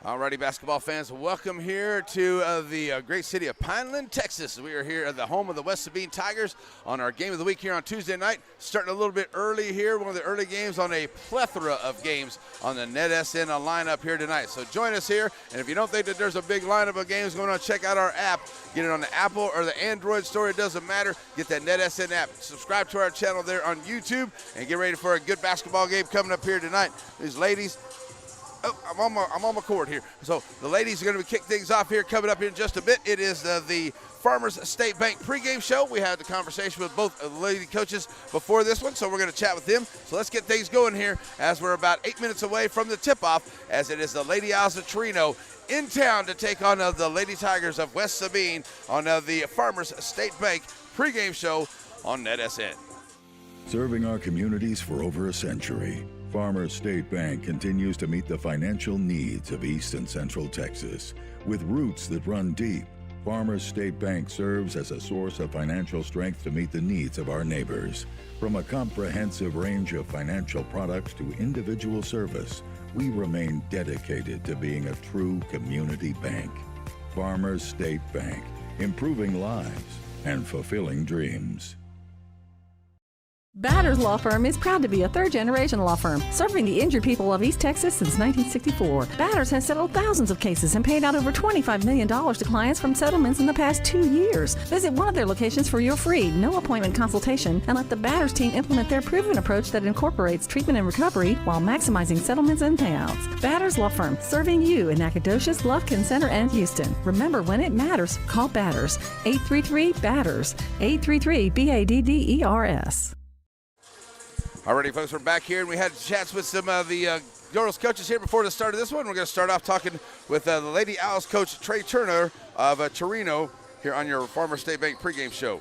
Alrighty, basketball fans, welcome here to the great city of Pineland, Texas. We are here at the home of the West Sabine Tigers on our game of the week here on Tuesday night. Starting a little bit early here, one of the early games on a plethora of games on the NetSN lineup here tonight. So join us here, and if you don't think that there's a big lineup of games going on, check out our app. Get it on the Apple or the Android store, it doesn't matter. Get that NetSN app. Subscribe to our channel there on YouTube, and get ready for a good basketball game coming up here tonight. These ladies, I'm on my cord here. So the ladies are going to kick things off here coming up in just a bit. It is the Farmers State Bank pregame show. We had the conversation with both the lady coaches before this one, so we're going to chat with them. So let's get things going here as we're about 8 minutes away from the tip-off, as it is the Lady Owls of Chireno in town to take on the Lady Tigers of West Sabine on the Farmers State Bank pregame show on NetSN. Serving our communities for over a century, Farmers State Bank continues to meet the financial needs of East and Central Texas. With roots that run deep, Farmers State Bank serves as a source of financial strength to meet the needs of our neighbors. From a comprehensive range of financial products to individual service, we remain dedicated to being a true community bank. Farmers State Bank, improving lives and fulfilling dreams. Batters Law Firm is proud to be a third-generation law firm serving the injured people of East Texas since 1964. Batters has settled thousands of cases and paid out over $25 million to clients from settlements in the past 2 years. Visit one of their locations for your free, no-appointment consultation and let the Batters team implement their proven approach that incorporates treatment and recovery while maximizing settlements and payouts. Batters Law Firm, serving you in Nacogdoches, Bluffton Center, and Houston. Remember, when it matters, call Batters. 833-BATTERS. 833-BADDERS. Alrighty, folks, we're back here, and we had chats with some of the girls coaches here before the start of this one. We're going to start off talking with the Lady Owls coach, Trey Turner of Chireno, here on your Farmers State Bank pregame show.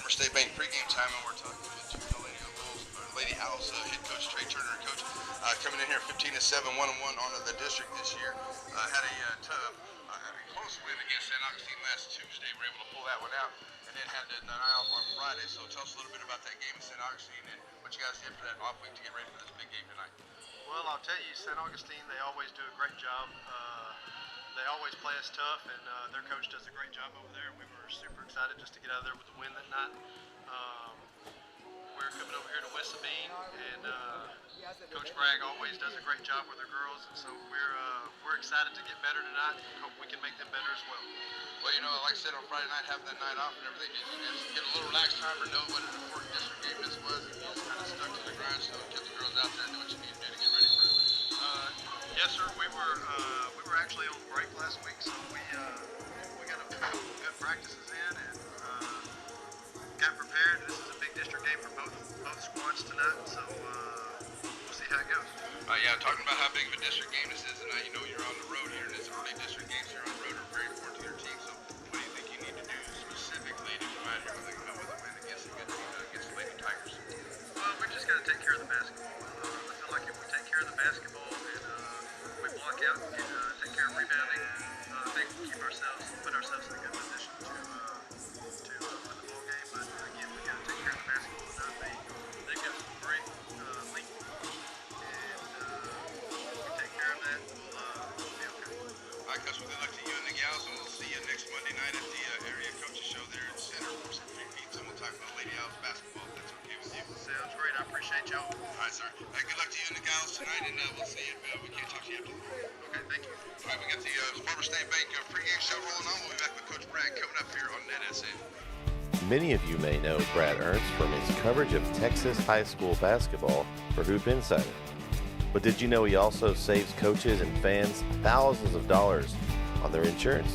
State Bank pregame time, and we're talking with Lady Owls head coach Trey Turner. Coach, coming in here 15-7, 1-1 on the district this year. Had a close win against San Augustine last Tuesday. We're able to pull that one out, and then had the night off on Friday. So tell us a little bit about that game at San Augustine and what you guys did for that off week to get ready for this big game tonight. Well, I'll tell you, San Augustine, they always do a great job. They always play us tough, and their coach does a great job over there. We were super excited just to get out of there with a win that night. We're coming over here to West Sabine, and Coach Bragg always does a great job with their girls, and so we're excited to get better tonight and hope we can make them better as well. Well, you know, like I said, on Friday night, having that night off and everything, did you guys get a little relaxed time or know what an important district game this was? And you just kind of stuck to the grindstone and kept the girls out there and do what you need to do to get ready for it? Yes, sir. We were actually on break last week, so we got a couple of good practices in and got prepared. This is a big district game for both squads tonight, so we'll see how it goes. Yeah, talking about how big of a district game this is tonight. You know, you're on the road here, and it's early district games here on the road are very important to your team. So, what do you think you need to do specifically to come out here with a win against a good team, against the Lady Tigers? Well, we just got to take care of the basketball. I feel like if we take care of the basketball and we block out and take care of rebounding, I think we'll put ourselves in a good position to win the ball game. But again, we got to take care of the basketball tonight. They've got some great length, and if we take care of that, we'll be okay. All right, Coach, well, good luck to you and the gals, and we'll see you next Monday night at the area coaches show there in Center for some free pizza. We'll talk about Lady Owls basketball, if that's okay with you. Sounds great. I appreciate y'all. All right, sir. Good luck to you and the gals tonight, and we'll see you. We can't talk to you after the game. Okay, thank you. All right, we got the Farmers State Bank pregame show rolling on. We'll be back with Coach Bragg coming up here on NetSN. Many of you may know Brad Ernst from his coverage of Texas high school basketball for Hoop Insider. But did you know he also saves coaches and fans thousands of dollars on their insurance?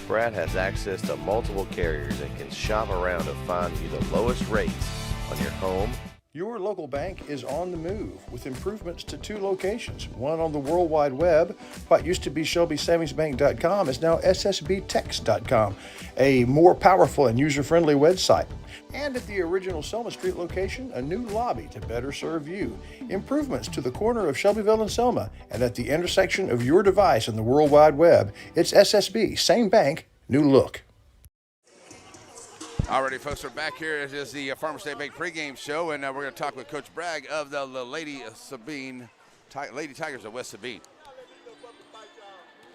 Brad has access to multiple carriers and can shop around to find you the lowest rates on your home, Your local bank is on the move with improvements to 2 locations, one on the World Wide Web. What used to be ShelbySavingsBank.com is now SSBTex.com, a more powerful and user-friendly website. And at the original Selma Street location, a new lobby to better serve you. Improvements to the corner of Shelbyville and Selma, and at the intersection of your device and the World Wide Web, it's SSB, same bank, new look. Alrighty, folks, we're back here. It is the Farmer State Bank pregame show, and we're going to talk with Coach Bragg of the Lady Tigers of West Sabine.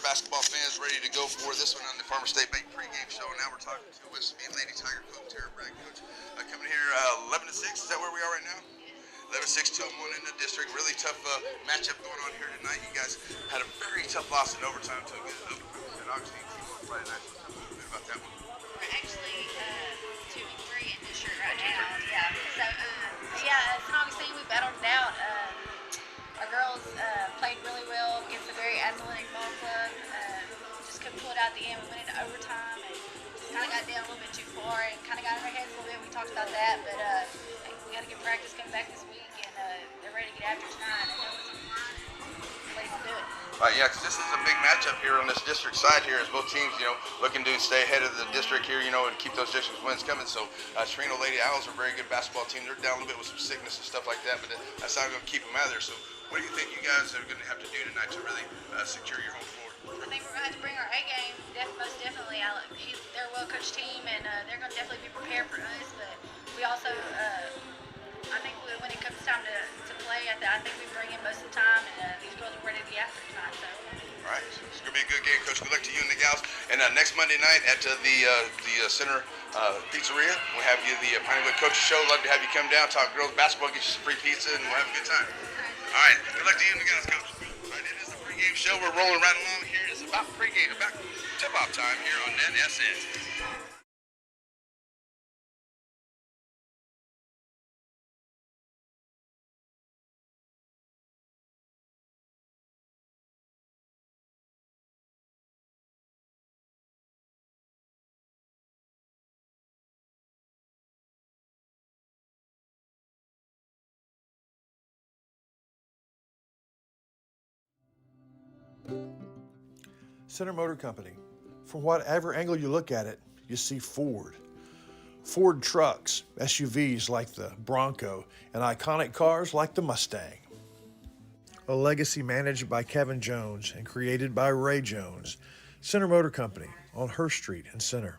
Basketball fans ready to go for this one on the Farmer State Bank pregame show. And now we're talking to West Sabine Lady Tiger coach, Tara Bragg. Coach, coming here 11-6. Is that where we are right now? 11-6, 2-1 in the district. Really tough matchup going on here tonight. You guys had a very tough loss in overtime to a good opponent. Obviously, you on Friday night. So tell me a little bit about that one. We're actually 2-3 in district right now. Yeah. So St. Augustine, we battled it out. Our girls played really well against a very athletic ball club. Just couldn't pull it out at the end. We went into overtime and just kind of got down a little bit too far and kind of got in our heads a little bit. We talked about that, but we got to get practice coming back this week, and they're ready to get after tonight. I know it's on the line, and ready to do it. Yeah, because this is a big matchup here on this district side here, as both teams, looking to stay ahead of the district here, and keep those district wins coming. So Chireno Lady Owls are a very good basketball team. They're down a little bit with some sickness and stuff like that, but that's not going to keep them out of there. So what do you think you guys are going to have to do tonight to really secure your home floor? I think we're going to have to bring our A game, most definitely. They're a well-coached team, and they're going to definitely be prepared for us, but we also, I think when it comes time to play, I think we bring in most of the time, and these girls are ready to be after tonight. So. All right, so it's going to be a good game, Coach. Good luck to you and the gals. And next Monday night at the Center Pizzeria, we'll have you the Pinewood Coaches Show. Love to have you come down, talk girls basketball, get you some free pizza, and we'll have a good time. All right, good luck to you and the gals, Coach. All right, it is the pregame show. We're rolling right along here. It's about pregame, about tip-off time here on NSN. Center Motor Company. From whatever angle you look at it, you see Ford. Ford trucks, SUVs like the Bronco, and iconic cars like the Mustang. A legacy managed by Kevin Jones and created by Ray Jones. Center Motor Company on Hurst Street in Center.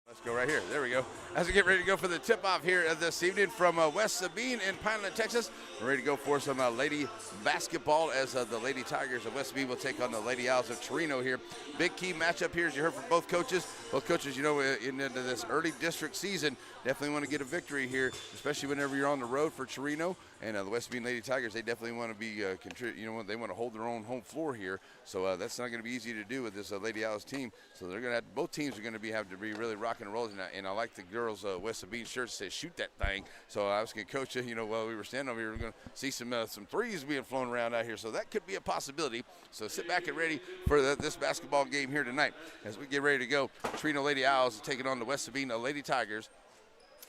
Let's go right here. There we go. As we get ready to go for the tip-off here this evening from West Sabine in Pineland, Texas. We're ready to go for some lady basketball as the Lady Tigers of West Sabine will take on the Lady Owls of Chireno here. Big key matchup here, as you heard from both coaches. Both coaches, into this early district season, definitely want to get a victory here, especially whenever you're on the road for Chireno. And the West Sabine Lady Tigers, they definitely want to be they want to hold their own home floor here. So that's not going to be easy to do with this Lady Owls team. So they're going to both teams are going to have to be really rocking and rolling. And I like the girls' West Sabine shirts say "shoot that thing." So I was going to coach you. While we were standing over here, we're going to see some threes being flown around out here. So that could be a possibility. So sit back and ready for this basketball game here tonight as we get ready to go. Chireno Lady Owls taking on the West Sabine Lady Tigers,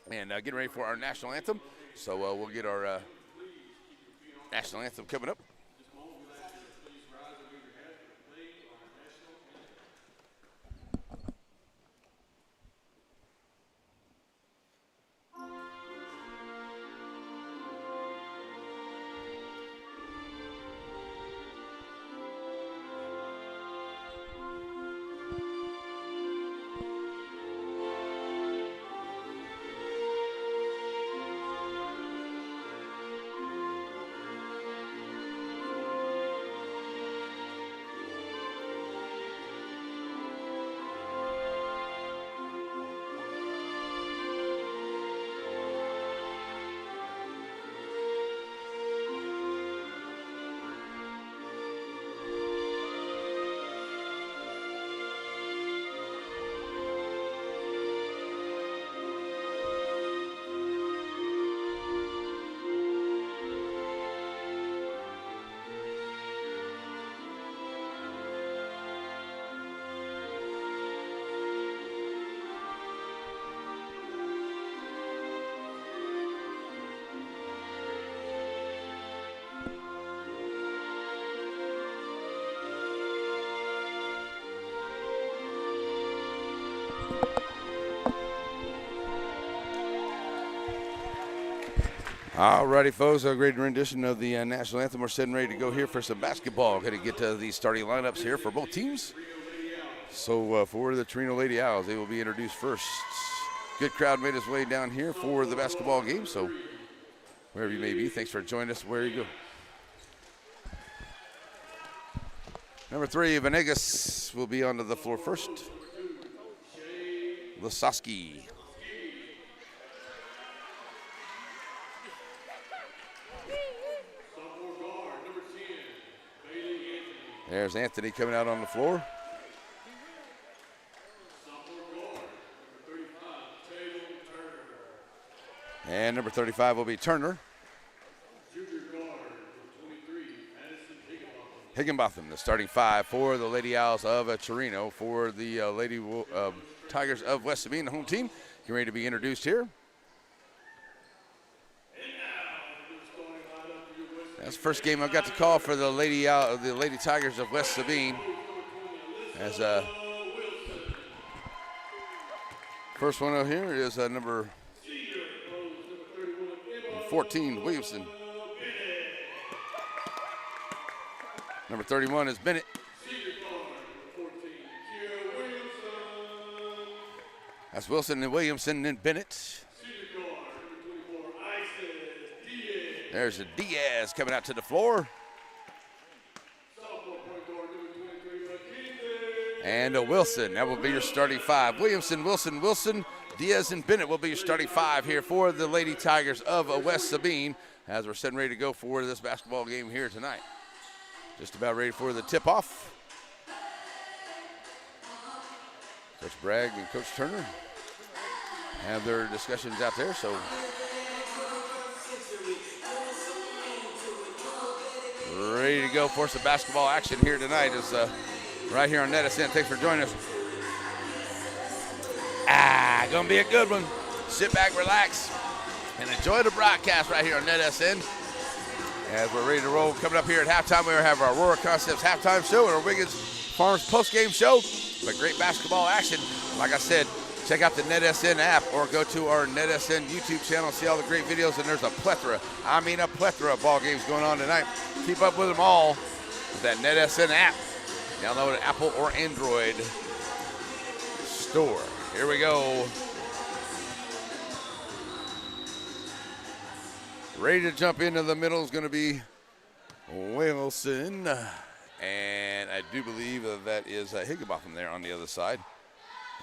and getting ready for our national anthem. So we'll get our national anthem coming up. All righty, folks, a great rendition of the national anthem. We're sitting ready to go here for some basketball. Going to get to the starting lineups here for both teams. So for the Chireno Lady Owls, they will be introduced first. Good crowd made its way down here for the basketball game. So wherever you may be, thanks for joining us. Where you go. Number 3, Venegas will be onto the floor first. Lasoski. There's Anthony coming out on the floor. And number 35 will be Turner. Higginbotham, the starting 5 for the Lady Owls of Chireno. For the Lady Tigers of West Sabine, the home team, getting ready to be introduced here. That's the first game I've got to call for the Lady Tigers of West Sabine. As first one out here is number 14, Williamson. Number 31 is Bennett. That's Wilson and Williamson and Bennett. There's a Diaz coming out to the floor. And a Wilson, that will be your starting 5. Williamson, Wilson, Wilson, Diaz, and Bennett will be your starting 5 here for the Lady Tigers of West Sabine as we're setting ready to go for this basketball game here tonight. Just about ready for the tip-off. Coach Bragg and Coach Turner have their discussions out there, so ready to go for some basketball action here tonight is right here on NetSN. Thanks for joining us. Gonna be a good one. Sit back, relax, and enjoy the broadcast right here on NetSN. As we're ready to roll, coming up here at halftime, we have our Aurora Concepts halftime show and our Wiggins Farms post-game show. But great basketball action. Like I said, check out the NetSN app or go to our NetSN YouTube channel, see all the great videos, and there's a plethora of ball games going on tonight. Keep up with them all with that NetSN app. Download it Apple or Android store. Here we go. Ready to jump into the middle is going to be Wilson. And I do believe that is Higginbotham there on the other side.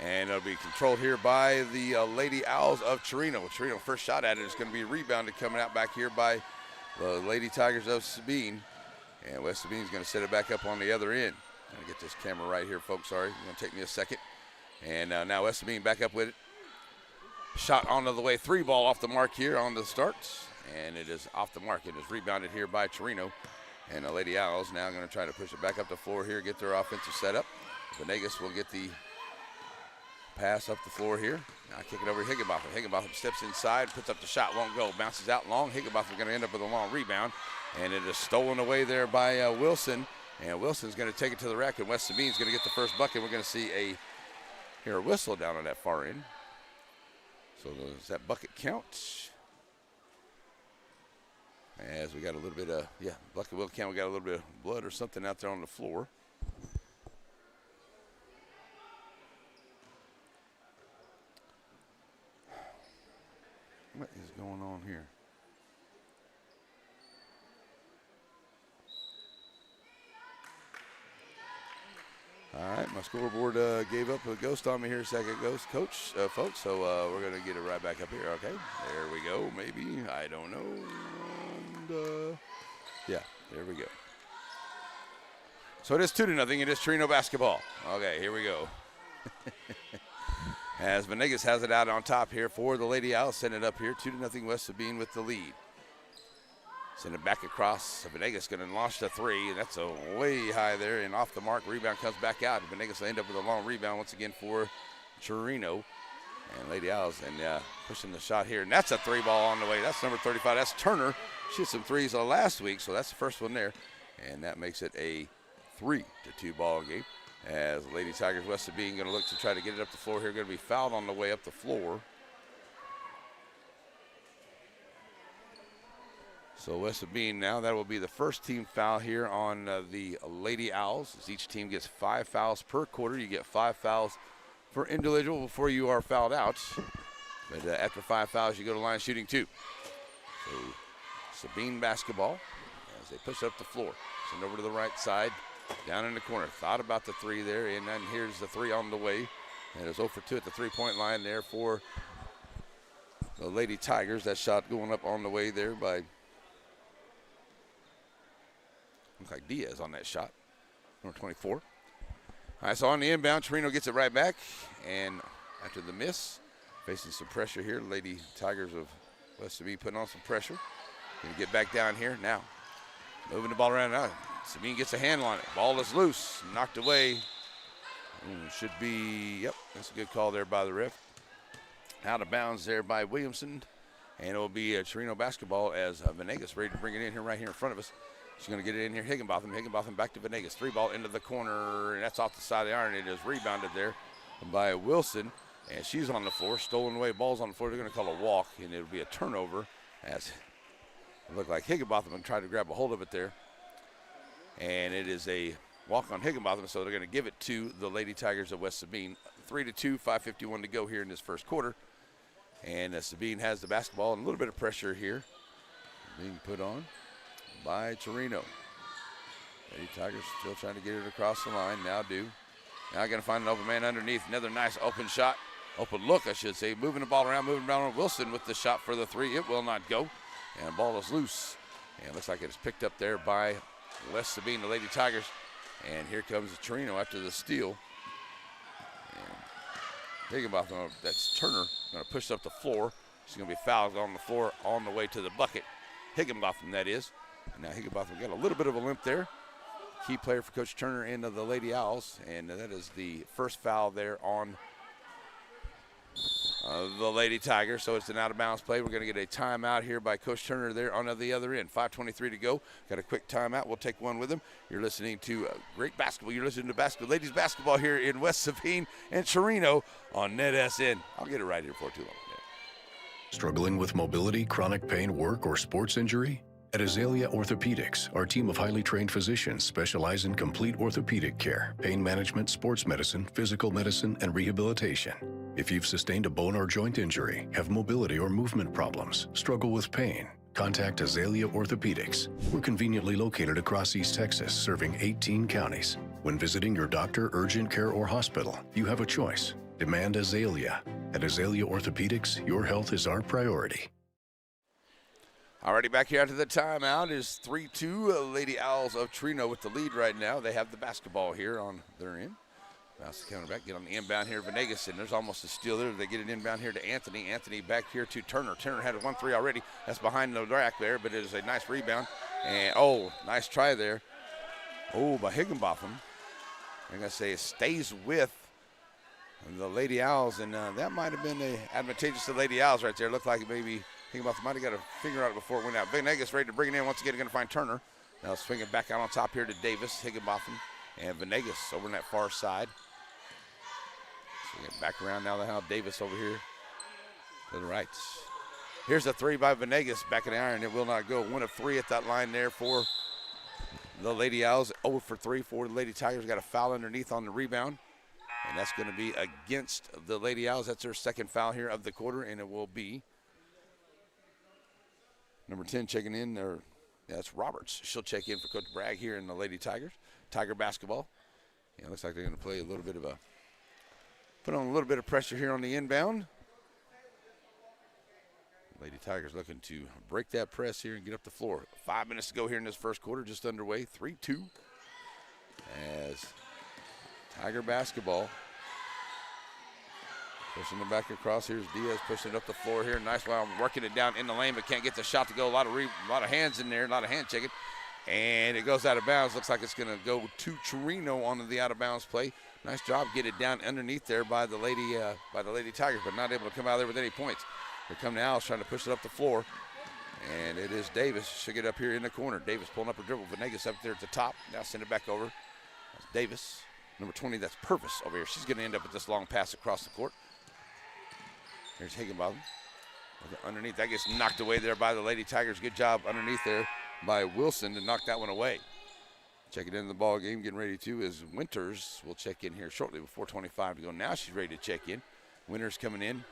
And it'll be controlled here by the Lady Owls of Chireno. Chireno first shot at it is going to be rebounded coming out back here by the Lady Tigers of Sabine. And West Sabine is going to set it back up on the other end. I'm going to get this camera right here, folks. Sorry, it's going to take me a second. And now West Sabine back up with it. Shot onto the way, 3 ball off the mark here on the starts. And it is off the mark. It is rebounded here by Chireno. And the Lady Owls now going to try to push it back up the floor here, get their offensive setup. Venegas will get the pass up the floor here. Now kick it over to Higginbotham. Higginbotham steps inside, puts up the shot, won't go. Bounces out long. Higginbotham going to end up with a long rebound. And it is stolen away there by Wilson. And Wilson's going to take it to the rack, and West Sabine's going to get the first bucket. We're going to see a whistle down on that far end. So does that bucket count? As we got a little bit of, bucket will count. We got a little bit of blood or something out there on the floor. What is going on here? All right, my scoreboard gave up a ghost on me here a second ago, folks. So we're going to get it right back up here, okay? There we go, maybe. I don't know. And, there we go. So it is 2-0. It is Chireno basketball. Okay, here we go. As Venegas has it out on top here for the Lady Owls. Send it up here, 2-0 West Sabine with the lead. Send it back across. Venegas going to launch the 3, and that's way high there and off the mark. Rebound comes back out. Venegas will end up with a long rebound once again for Chireno. And Lady Owls and pushing the shot here. And that's a 3 ball on the way. That's number 35. That's Turner. She hit some 3s last week, so that's the first one there. And that makes it a 3-2 ball game. As Lady Tigers West Sabine going to look to try to get it up the floor here. Going to be fouled on the way up the floor. So West Sabine now, that will be the first team foul here on the Lady Owls. As each team gets 5 fouls per quarter. You get 5 fouls for individual before you are fouled out. But after 5 fouls, you go to line shooting 2. So Sabine basketball as they push up the floor. Send over to the right side, down in the corner. Thought about the 3 there, and then here's the 3 on the way. And it's 0 for 2 at the 3-point line there for the Lady Tigers. That shot going up on the way there by, looks like Diaz on that shot, number 24. All right, so on the inbound, Chireno gets it right back. And after the miss, facing some pressure here, Lady Tigers of West Sabine putting on some pressure. Gonna get back down here now. Moving the ball around now. Sabine gets a handle on it. Ball is loose, knocked away. Should be, yep, that's a good call there by the ref. Out of bounds there by Williamson. And it will be a Chireno basketball as Venegas ready to bring it in here right here in front of us. She's going to get it in here. Higginbotham back to Venegas. 3 ball into the corner, and that's off the side of the iron. It is rebounded there by Wilson. And she's on the floor, stolen away. Ball's on the floor. They're going to call a walk, and it'll be a turnover as it looked like Higginbotham tried to grab a hold of it there. And it is a walk on Higginbotham, so they're going to give it to the Lady Tigers of West Sabine. 3-2, 5:51 to go here in this first quarter. And Sabine has the basketball and a little bit of pressure here being put on by Chireno. Lady Tigers still trying to get it across the line. Now going to find an open man underneath. Another nice open shot. Open look, I should say. Moving the ball around. Wilson with the shot for the 3. It will not go. And the ball is loose. And it looks like it's picked up there by West Sabine, the Lady Tigers. And here comes Chireno after the steal. And Higginbotham, that's Turner, going to push up the floor. She's going to be fouled on the floor on the way to the bucket. Higginbotham, that is. And now Higginbotham got a little bit of a limp there. Key player for Coach Turner and the Lady Owls. And that is the first foul there on the Lady Tigers. So it's an out-of-bounds play. We're going to get a timeout here by Coach Turner there on the other end. 5:23 to go. Got a quick timeout. We'll take one with him. You're listening to great basketball. You're listening to ladies basketball here in West Sabine and Chireno on NetSN. I'll get it right here before too long. Struggling with mobility, chronic pain, work, or sports injury? At Azalea Orthopedics, our team of highly trained physicians specialize in complete orthopedic care, pain management, sports medicine, physical medicine, and rehabilitation. If you've sustained a bone or joint injury, have mobility or movement problems, struggle with pain, contact Azalea Orthopedics. We're conveniently located across East Texas, serving 18 counties. When visiting your doctor, urgent care, or hospital, you have a choice. Demand Azalea. At Azalea Orthopedics, your health is our priority. Alrighty, back here after the timeout is 3-2. Lady Owls of Chireno with the lead right now. They have the basketball here on their end. Bounce the counter back, get on the inbound here. Venegas, and there's almost a steal there. They get it inbound here to Anthony. Anthony back here to Turner. Turner had a 1-3 already. That's behind the rack there, but it is a nice rebound. And, nice try there. By Higginbotham. I'm going to say it stays with the Lady Owls, and that might have been advantageous to the Lady Owls right there. Looked like maybe Higginbotham might have got a finger on it before it went out. Venegas ready to bring it in. Once again, going to find Turner. Now swinging back out on top here to Davis, Higginbotham, and Venegas over on that far side. So we get back around now. They have Davis over here to the right. Here's a 3 by Venegas, back in the iron. It will not go. 1 of 3 at that line there for the Lady Owls. 0 for 3 for the Lady Tigers. Got a foul underneath on the rebound. And that's going to be against the Lady Owls. That's their second foul here of the quarter, and it will be number 10 checking in there. Yeah, that's Roberts. She'll check in for Coach Bragg here in the Lady Tigers. Tiger basketball. Yeah, looks like they're going to play a little bit of put on a little bit of pressure here on the inbound. Lady Tigers looking to break that press here and get up the floor. 5 minutes to go here in this first quarter, just underway. 3-2 as Tiger basketball. Pushing it back across. Here's Diaz pushing it up the floor here. Nice while working it down in the lane, but can't get the shot to go. A lot of hands in there, a lot of hand checking. And it goes out of bounds. Looks like it's going to go to Chireno on the out of bounds play. Nice job, get it down underneath there by the Lady Tigers, but not able to come out of there with any points. Here come the Owls trying to push it up the floor. And it is Davis. She'll get up here in the corner. Davis pulling up her dribble. Venegas up there at the top. Now send it back over. That's Davis. Number 20, that's Purvis over here. She's going to end up with this long pass across the court. Here's Higginbotham. Underneath, that gets knocked away there by the Lady Tigers. Good job underneath there by Wilson to knock that one away. Checking into the ball game, getting ready to, is Winters will check in here shortly with 4:25 to go. Now she's ready to check in. Winters coming in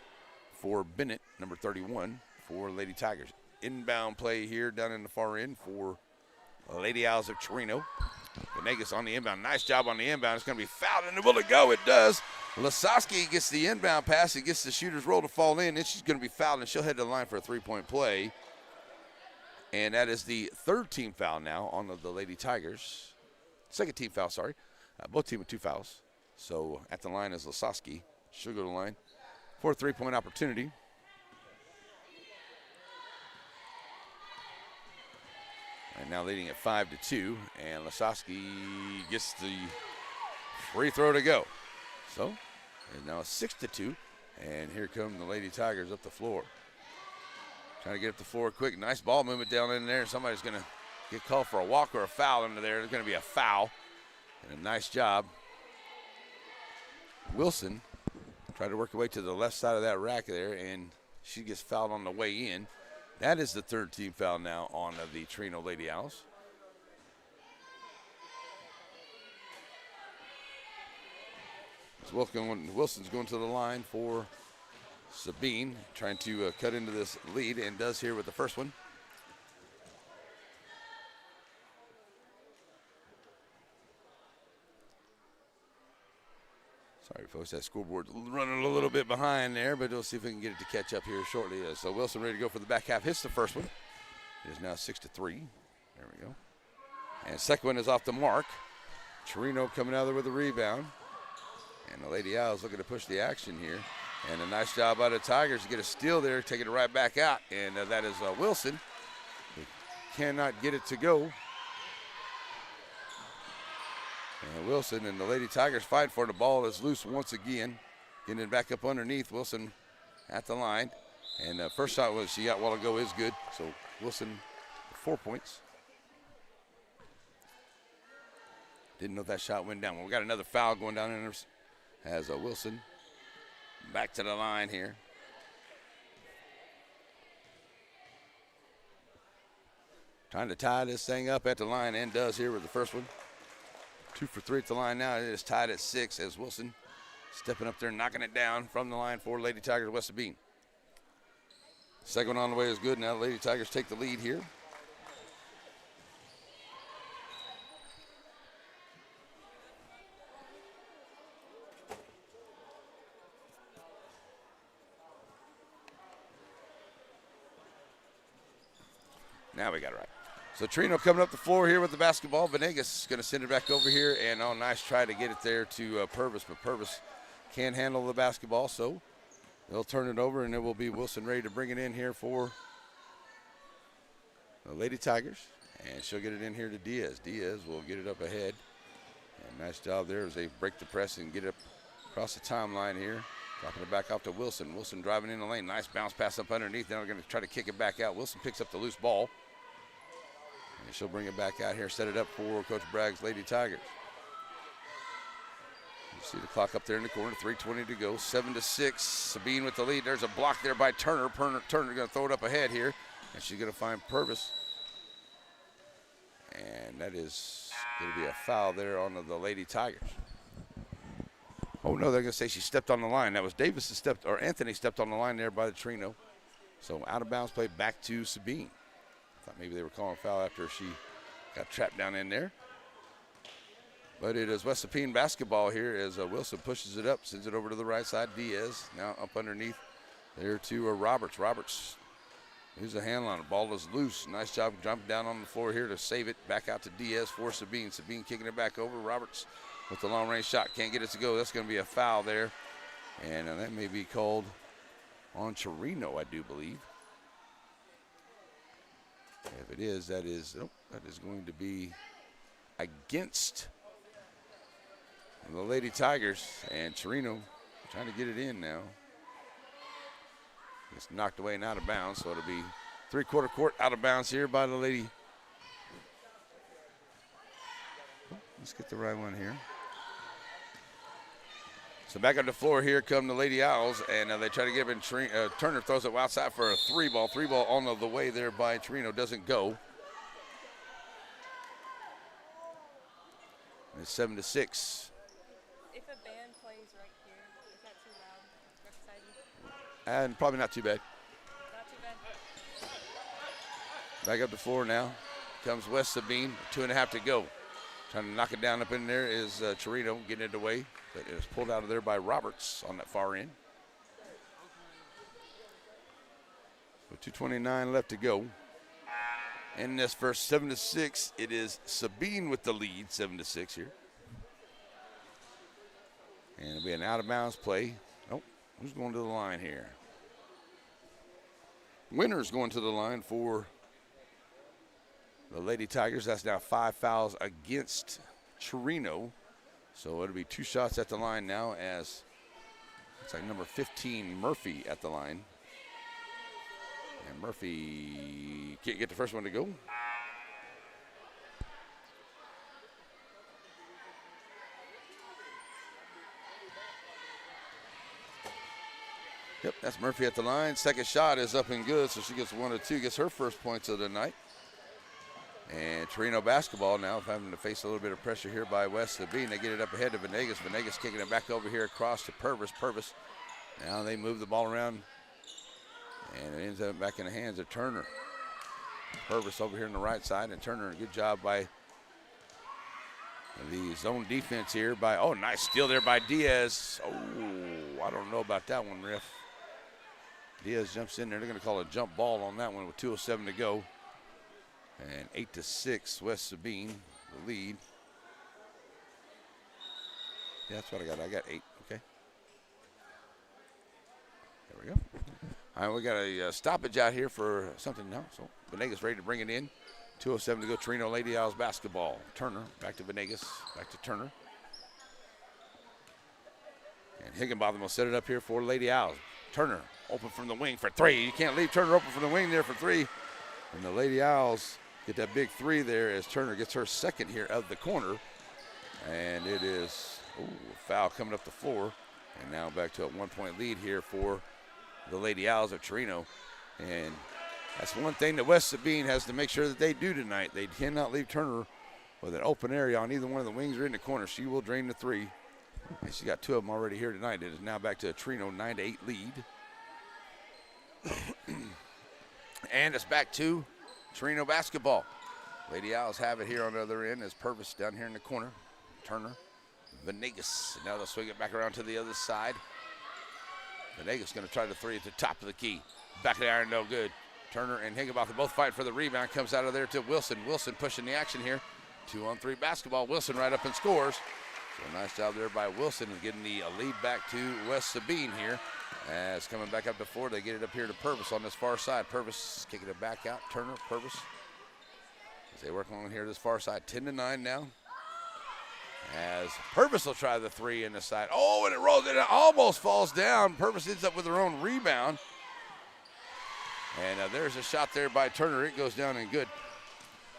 for Bennett, number 31, for Lady Tigers. Inbound play here down in the far end for Lady Owls of Chireno. Venegas on the inbound. Nice job on the inbound. It's going to be fouled, and will it go? It does. Lasowski gets the inbound pass. It gets the shooter's roll to fall in, and she's going to be fouled, and she'll head to the line for a three-point play. And that is the third team foul now on the Lady Tigers. Second team foul, sorry. Both teams with 2 fouls. So at the line is Lasowski. She'll go to the line for a three-point opportunity. And now leading at 5-2, and Lasowski gets the free throw to go. So it's now 6-2, and here come the Lady Tigers up the floor. Trying to get up the floor quick. Nice ball movement down in there. Somebody's going to get called for a walk or a foul under there. There's going to be a foul, and a nice job. Wilson tried to work her way to the left side of that rack there, and she gets fouled on the way in. That is the third team foul now on the Chireno Lady Owls. Wilson's going to the line for Sabine, trying to cut into this lead, and does here with the first one. Sorry, folks, that scoreboard's running a little bit behind there, but we'll see if we can get it to catch up here shortly. So Wilson ready to go for the back half. Hits the first one. It is now 6-3. There we go. And second one is off the mark. Chireno coming out there with a rebound. And the Lady Owls looking to push the action here. And a nice job by the Tigers to get a steal there, taking it right back out. And that is Wilson, who cannot get it to go. And Wilson and the Lady Tigers fight for it. The ball is loose once again. Getting it back up underneath. Wilson at the line. And the first shot was she got a while ago is good. So Wilson 4 points. Didn't know if that shot went down. Well, we got another foul going down in there. Has Wilson back to the line here. Trying to tie this thing up at the line, and does here with the first one. 2 for 3 at the line now. It is tied at 6 as Wilson stepping up there, knocking it down from the line for Lady Tigers West Sabine. Second one on the way is good. Now the Lady Tigers take the lead here. Now we got it right. So Chireno coming up the floor here with the basketball. Venegas is going to send it back over here, and nice try to get it there to Purvis, but Purvis can't handle the basketball, so they'll turn it over, and it will be Wilson ready to bring it in here for the Lady Tigers, and she'll get it in here to Diaz. Diaz will get it up ahead, and nice job there as they break the press and get it up across the timeline here. Dropping it back off to Wilson. Wilson driving in the lane. Nice bounce pass up underneath. Now we're going to try to kick it back out. Wilson picks up the loose ball. And she'll bring it back out here, set it up for Coach Bragg's Lady Tigers. You see the clock up there in the corner, 3:20 to go, 7-6. Sabine with the lead. There's a block there by Turner. Turner going to throw it up ahead here, and she's going to find Purvis. And that is going to be a foul there on the Lady Tigers. Oh, no, they're going to say she stepped on the line. That was Davis that stepped, or Anthony stepped on the line there by the Chireno. So out of bounds play back to Sabine. Thought maybe they were calling a foul after she got trapped down in there. But it is West Sabine basketball here as Wilson pushes it up, sends it over to the right side. Diaz now up underneath there to Roberts. Roberts, here's a handle on it. Ball is loose. Nice job jumping down on the floor here to save it. Back out to Diaz for Sabine. Sabine kicking it back over. Roberts with the long-range shot. Can't get it to go. That's going to be a foul there. And that may be called on Chireno, I do believe. If it is, that is going to be against the Lady Tigers. And Chireno trying to get it in now. It's knocked away and out of bounds, so it'll be three-quarter court out of bounds here by the Lady. Let's get the right one here. So back on the floor here come the Lady Owls, and they try to give in. Turner throws it outside for a 3-ball. 3-ball on the way there by Chireno, doesn't go. And it's 7-6. If a band plays right here, is that too loud? Right beside you? And probably not too bad. Not too bad. Back up the floor now. Comes West Sabine, 2.5 to go. Trying to knock it down up in there is Chireno getting it away. But it was pulled out of there by Roberts on that far end. So 2:29 left to go. In this first 7-6, it is Sabine with the lead, 7-6 here. And it'll be an out of bounds play. Oh, who's going to the line here? Winner's going to the line for the Lady Tigers. That's now 5 fouls against Chireno. So it'll be 2 shots at the line now as it's like number 15, Murphy, at the line. And Murphy can't get the first one to go. Yep, that's Murphy at the line. Second shot is up and good, so she gets 1 of 2, gets her first points of the night. And Chireno basketball now having to face a little bit of pressure here by West Sabine. They get it up ahead to Venegas. Venegas kicking it back over here across to Purvis. Purvis, now they move the ball around, and it ends up back in the hands of Turner. Purvis over here on the right side, and Turner, a good job by the zone defense here by, oh, nice steal there by Diaz. Oh, I don't know about that one, ref. Diaz jumps in there. They're going to call a jump ball on that one with 2:07 to go. And 8-6, West Sabine, the lead. Yeah, that's what I got. I got 8, okay. There we go. All right, we got a stoppage out here for something now. So Venegas ready to bring it in. 2:07 to go, Chireno Lady Owls basketball. Turner, back to Venegas, back to Turner. And Higginbotham will set it up here for Lady Owls. Turner, open from the wing for 3. You can't leave Turner open from the wing there for 3. And the Lady Owls get that big 3 there as Turner gets her second here of the corner. And it is, a foul coming up the floor. And now back to a 1-point lead here for the Lady Owls of Chireno. And that's one thing that West Sabine has to make sure that they do tonight. They cannot leave Turner with an open area on either one of the wings or in the corner. She will drain the 3. And she's got 2 of them already here tonight. It is now back to a Chireno 9-8 lead. And it's back to Chireno basketball. Lady Owls have it here on the other end as Purvis down here in the corner. Turner, Venegas. Now they'll swing it back around to the other side. Venegas going to try the 3 at the top of the key. Back of the iron, no good. Turner and Higginbotham both fight for the rebound. Comes out of there to Wilson. Wilson pushing the action here. 2-on-3 basketball. Wilson right up and scores. So nice job there by Wilson getting the lead back to West Sabine here. As coming back up to 4, they get it up here to Purvis on this far side. Purvis kicking it back out. Turner, Purvis. As they work on here this far side. 10-9 now. As Purvis will try the 3 in the side. Oh, and it rolls. It almost falls down. Purvis ends up with her own rebound. And there's a shot there by Turner. It goes down and good.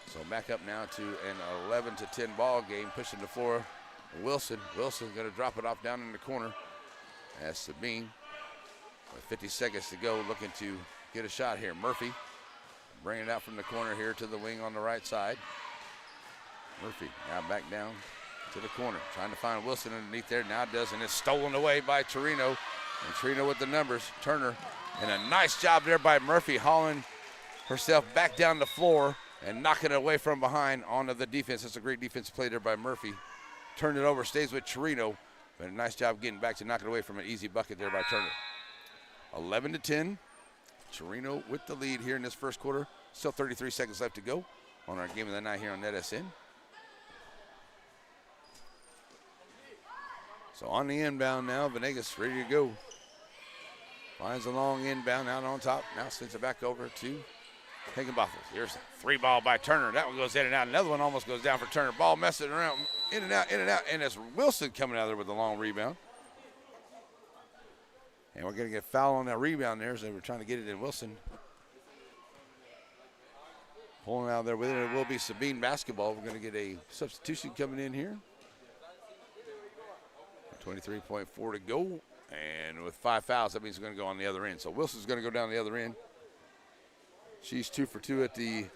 So back up now to an 11-10 ball game. Pushing the floor. Wilson. Wilson's going to drop it off down in the corner. As Sabine, with 50 seconds to go, looking to get a shot here. Murphy bringing it out from the corner here to the wing on the right side. Murphy now back down to the corner, trying to find Wilson underneath there. Now does, and it's stolen away by Chireno. And Chireno with the numbers. Turner, and a nice job there by Murphy, hauling herself back down the floor and knocking it away from behind onto the defense. That's a great defensive play there by Murphy. Turned it over, stays with Chireno, but a nice job getting back to knock it away from an easy bucket there by Turner. 11-10. Chireno with the lead here in this first quarter. Still 33 seconds left to go on our game of the night here on NetSN. So on the inbound now, Venegas ready to go. Finds a long inbound out on top. Now sends it back over to Higginbotham. Here's a 3-ball by Turner. That one goes in and out. Another one almost goes down for Turner. Ball messing around, in and out, in and out. And it's Wilson coming out there with a long rebound. And we're going to get a foul on that rebound there, so we're trying to get it in. Wilson pulling out there with it. It will be Sabine basketball. We're going to get a substitution coming in here. 23.4 to go. And with 5 fouls, that means he's going to go on the other end. So Wilson's going to go down the other end. She's 2 for 2 at the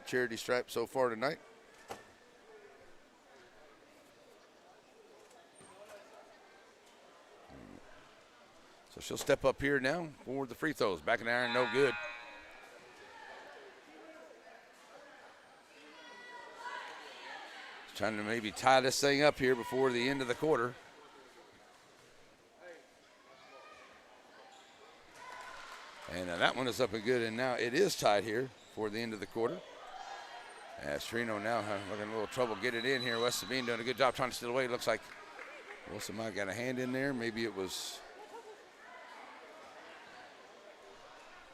charity stripe so far tonight. So she'll step up here now for the free throws. Back in the iron, no good. Trying to maybe tie this thing up here before the end of the quarter. And that one is up and good, and now it is tied here for the end of the quarter. As Chireno now having a little trouble getting it in here. West Sabine doing a good job trying to steal away. It looks like Wilson might have got a hand in there. Maybe it was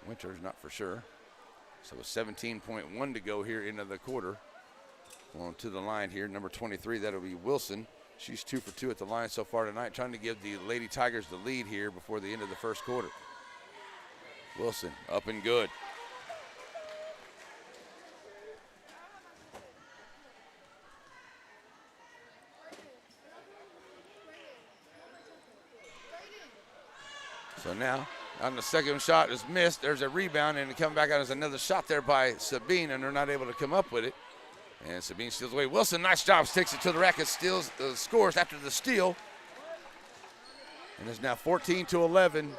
Winters, not for sure. So with 17.1 to go here into the quarter. Going to the line here, number 23, that'll be Wilson. She's 2 for 2 at the line so far tonight, trying to give the Lady Tigers the lead here before the end of the first quarter. Wilson up and good. So now, on the second shot is missed. There's a rebound, and coming back out is another shot there by Sabine, and they're not able to come up with it. And Sabine steals away. Wilson, nice job, takes it to the rack, steals, scores after the steal. And it's now 14-11.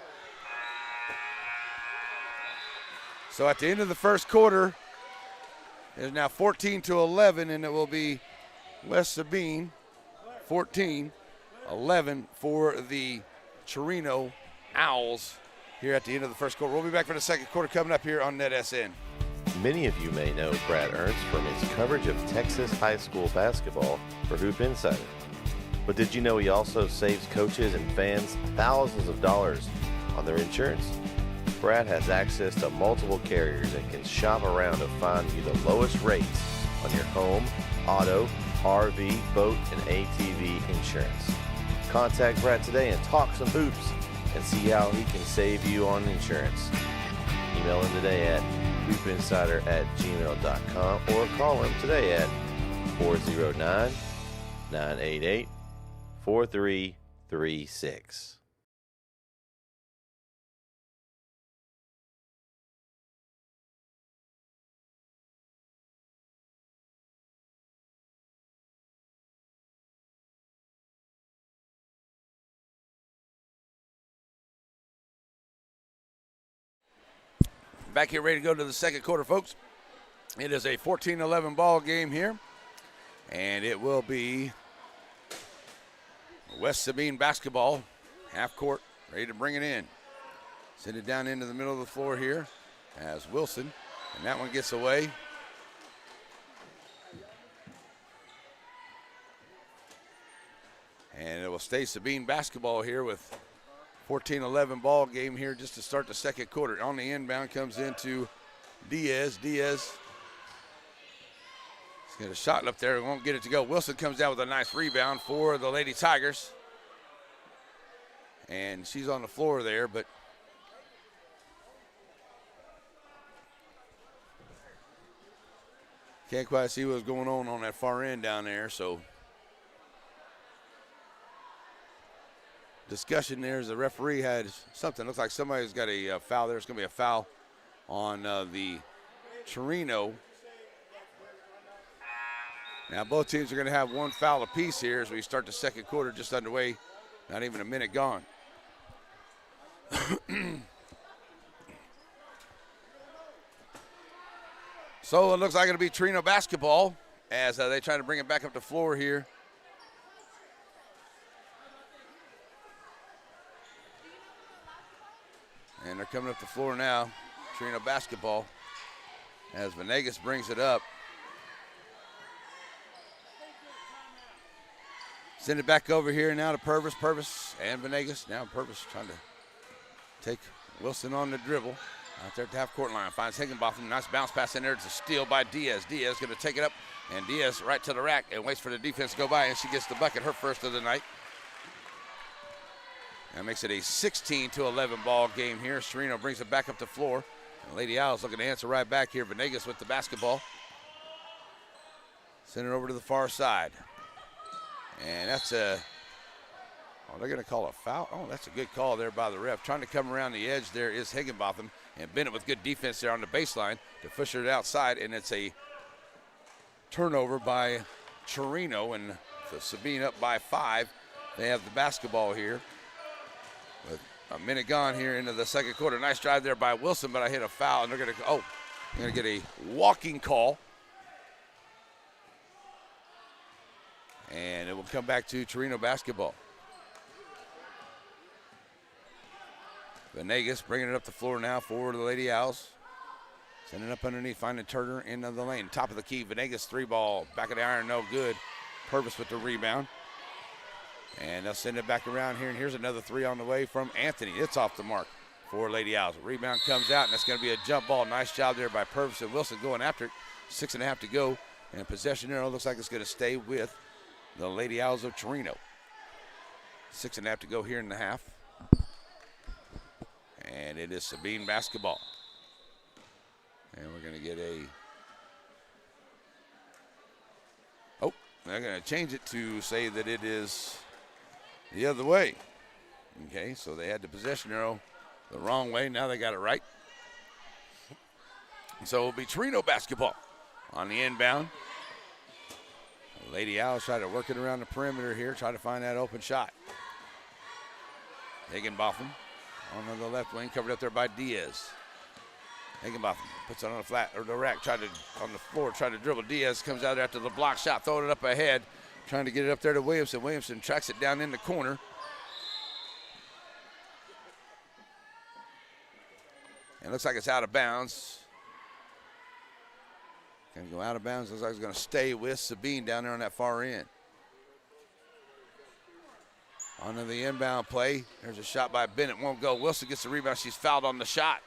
So at the end of the first quarter, it's now 14-11, and it will be West Sabine 14-11 for the Chireno Owls here at the end of the first quarter. We'll be back for the second quarter coming up here on NetSN. Many of you may know Brad Ernst from his coverage of Texas high school basketball for Hoop Insider. But did you know he also saves coaches and fans thousands of dollars on their insurance? Brad has access to multiple carriers and can shop around to find you the lowest rates on your home, auto, RV, boat, and ATV insurance. Contact Brad today and talk some hoops and see how he can save you on insurance. Email him today at hoopinsider@gmail.com or call him today at 409-988-4336. Back here ready to go to the second quarter, folks. It is a 14-11 ball game here, and it will be West Sabine basketball, half court, ready to bring it in. Send it down into the middle of the floor here as Wilson, and that one gets away. And it will stay Sabine basketball here with 14-11 ball game here just to start the second quarter. On the inbound comes into Diaz. Diaz has got a shot up there, won't get it to go. Wilson comes down with a nice rebound for the Lady Tigers. And she's on the floor there, but can't quite see what's going on that far end down there, so discussion there as the referee had something. Looks like somebody's got a foul there. It's going to be a foul on the Chireno. Now both teams are going to have one foul apiece here as we start the second quarter just underway. Not even a minute gone. So it looks like it'll be Chireno basketball as they try to bring it back up the floor here. And they're coming up the floor now. Chireno basketball as Venegas brings it up. Send it back over here now to Purvis. Purvis and Venegas. Now Purvis trying to take Wilson on the dribble. Out there at the half-court line. Finds Higginbotham. Nice bounce pass in there. It's a steal by Diaz. Diaz going to take it up. And Diaz right to the rack and waits for the defense to go by. And she gets the bucket, her first of the night. That makes it a 16-11 ball game here. Chireno brings it back up the floor. And Lady Owls looking to answer right back here. Venegas with the basketball. Send it over to the far side. And that's Oh, they're going to call a foul. Oh, that's a good call there by the ref. Trying to come around the edge there is Higginbotham. And Bennett with good defense there on the baseline to push it outside. And it's a turnover by Chireno. And the Sabine up by 5. They have the basketball here. With a minute gone here into the second quarter. Nice drive there by Wilson, but I hit a foul. And they're going to get a walking call. And it will come back to Chireno basketball. Venegas bringing it up the floor now for the Lady Owls. Sending it up underneath, finding Turner into the lane. Top of the key, Venegas 3-ball. Back of the iron, no good. Purvis with the rebound. And they'll send it back around here. And here's another 3 on the way from Anthony. It's off the mark for Lady Owls. Rebound comes out, and that's going to be a jump ball. Nice job there by Purvis and Wilson going after it. 6.5 to go. And possession arrow looks like it's going to stay with the Lady Owls of Chireno. 6.5 to go here in the half. And it is Sabine basketball. And we're going to get a... Oh, they're going to change it to say that it is the other way. Okay, so they had the possession arrow the wrong way. Now they got it right. So it'll be Chireno basketball on the inbound. Lady Owls try to work it around the perimeter here, try to find that open shot. Higginbotham on the left wing, covered up there by Diaz. Higginbotham puts it on the flat or the rack, on the floor, trying to dribble. Diaz comes out there after the block shot, throwing it up ahead, trying to get it up there to Williamson. Williamson tracks it down in the corner. And it looks like it's out of bounds. Going to go out of bounds. Looks like it's going to stay with Sabine down there on that far end. Onto the inbound play. There's a shot by Bennett. Won't go. Wilson gets the rebound. She's fouled on the shot.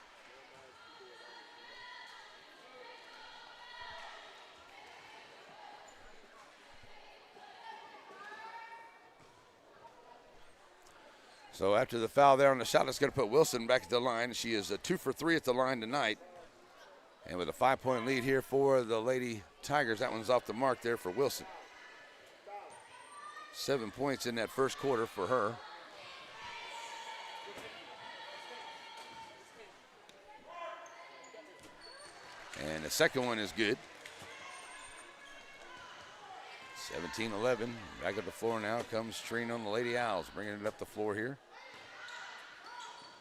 So after the foul there on the shot, it's going to put Wilson back at the line. She is 2 for 3 at the line tonight. And with a 5-point lead here for the Lady Tigers, that one's off the mark there for Wilson. 7 points in that first quarter for her. And the second one is good. 17-11. Back at the floor now comes Chireno and the Lady Owls, bringing it up the floor here.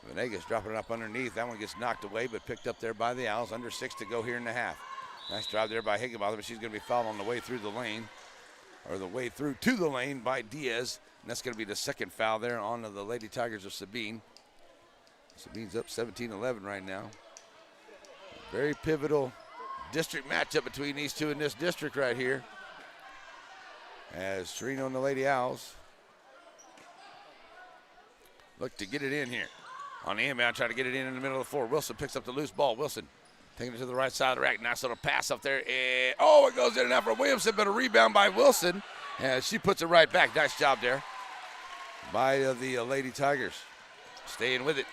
Venegas dropping it up underneath. That one gets knocked away, but picked up there by the Owls. Under 6 to go here in the half. Nice drive there by Higginbotham, but she's going to be fouled on the way through the lane, or the way through to the lane by Diaz. And that's going to be the second foul there on the Lady Tigers of Sabine. Sabine's up 17-11 right now. Very pivotal district matchup between these two in this district right here. As Chireno and the Lady Owls look to get it in here. On the inbound, trying to get it in the middle of the floor. Wilson picks up the loose ball. Wilson taking it to the right side of the rack. Nice little pass up there. And, oh, it goes in and out for Williamson, but a rebound by Wilson. And she puts it right back. Nice job there by the Lady Tigers. Staying with it.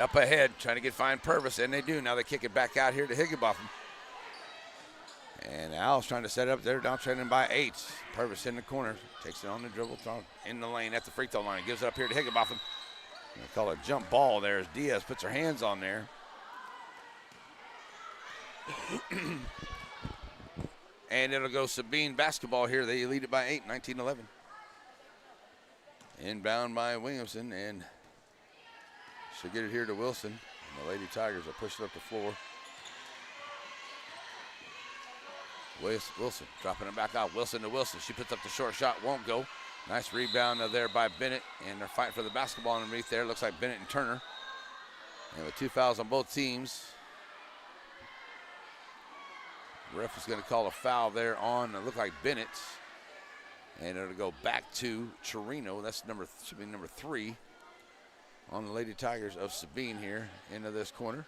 Up ahead, trying to find Purvis, and they do. Now they kick it back out here to Higginbotham. And Owls trying to set it up there, down trailing by 8. Purvis in the corner, takes it on the dribble, in the lane at the free throw line. Gives it up here to Higginbotham. They call it a jump ball there as Diaz puts her hands on there. And it'll go Sabine basketball here. They lead it by 8, 19-11. Inbound by Williamson, and she'll get it here to Wilson. And the Lady Tigers will push it up the floor. Wilson dropping it back out. Wilson to Wilson. She puts up the short shot, won't go. Nice rebound there by Bennett, and they're fighting for the basketball underneath there. Looks like Bennett and Turner. And with 2 fouls on both teams, the ref is going to call a foul there on, it looked like Bennett. And it'll go back to Chireno. That's should be number 3 on the Lady Tigers of Sabine here into this corner.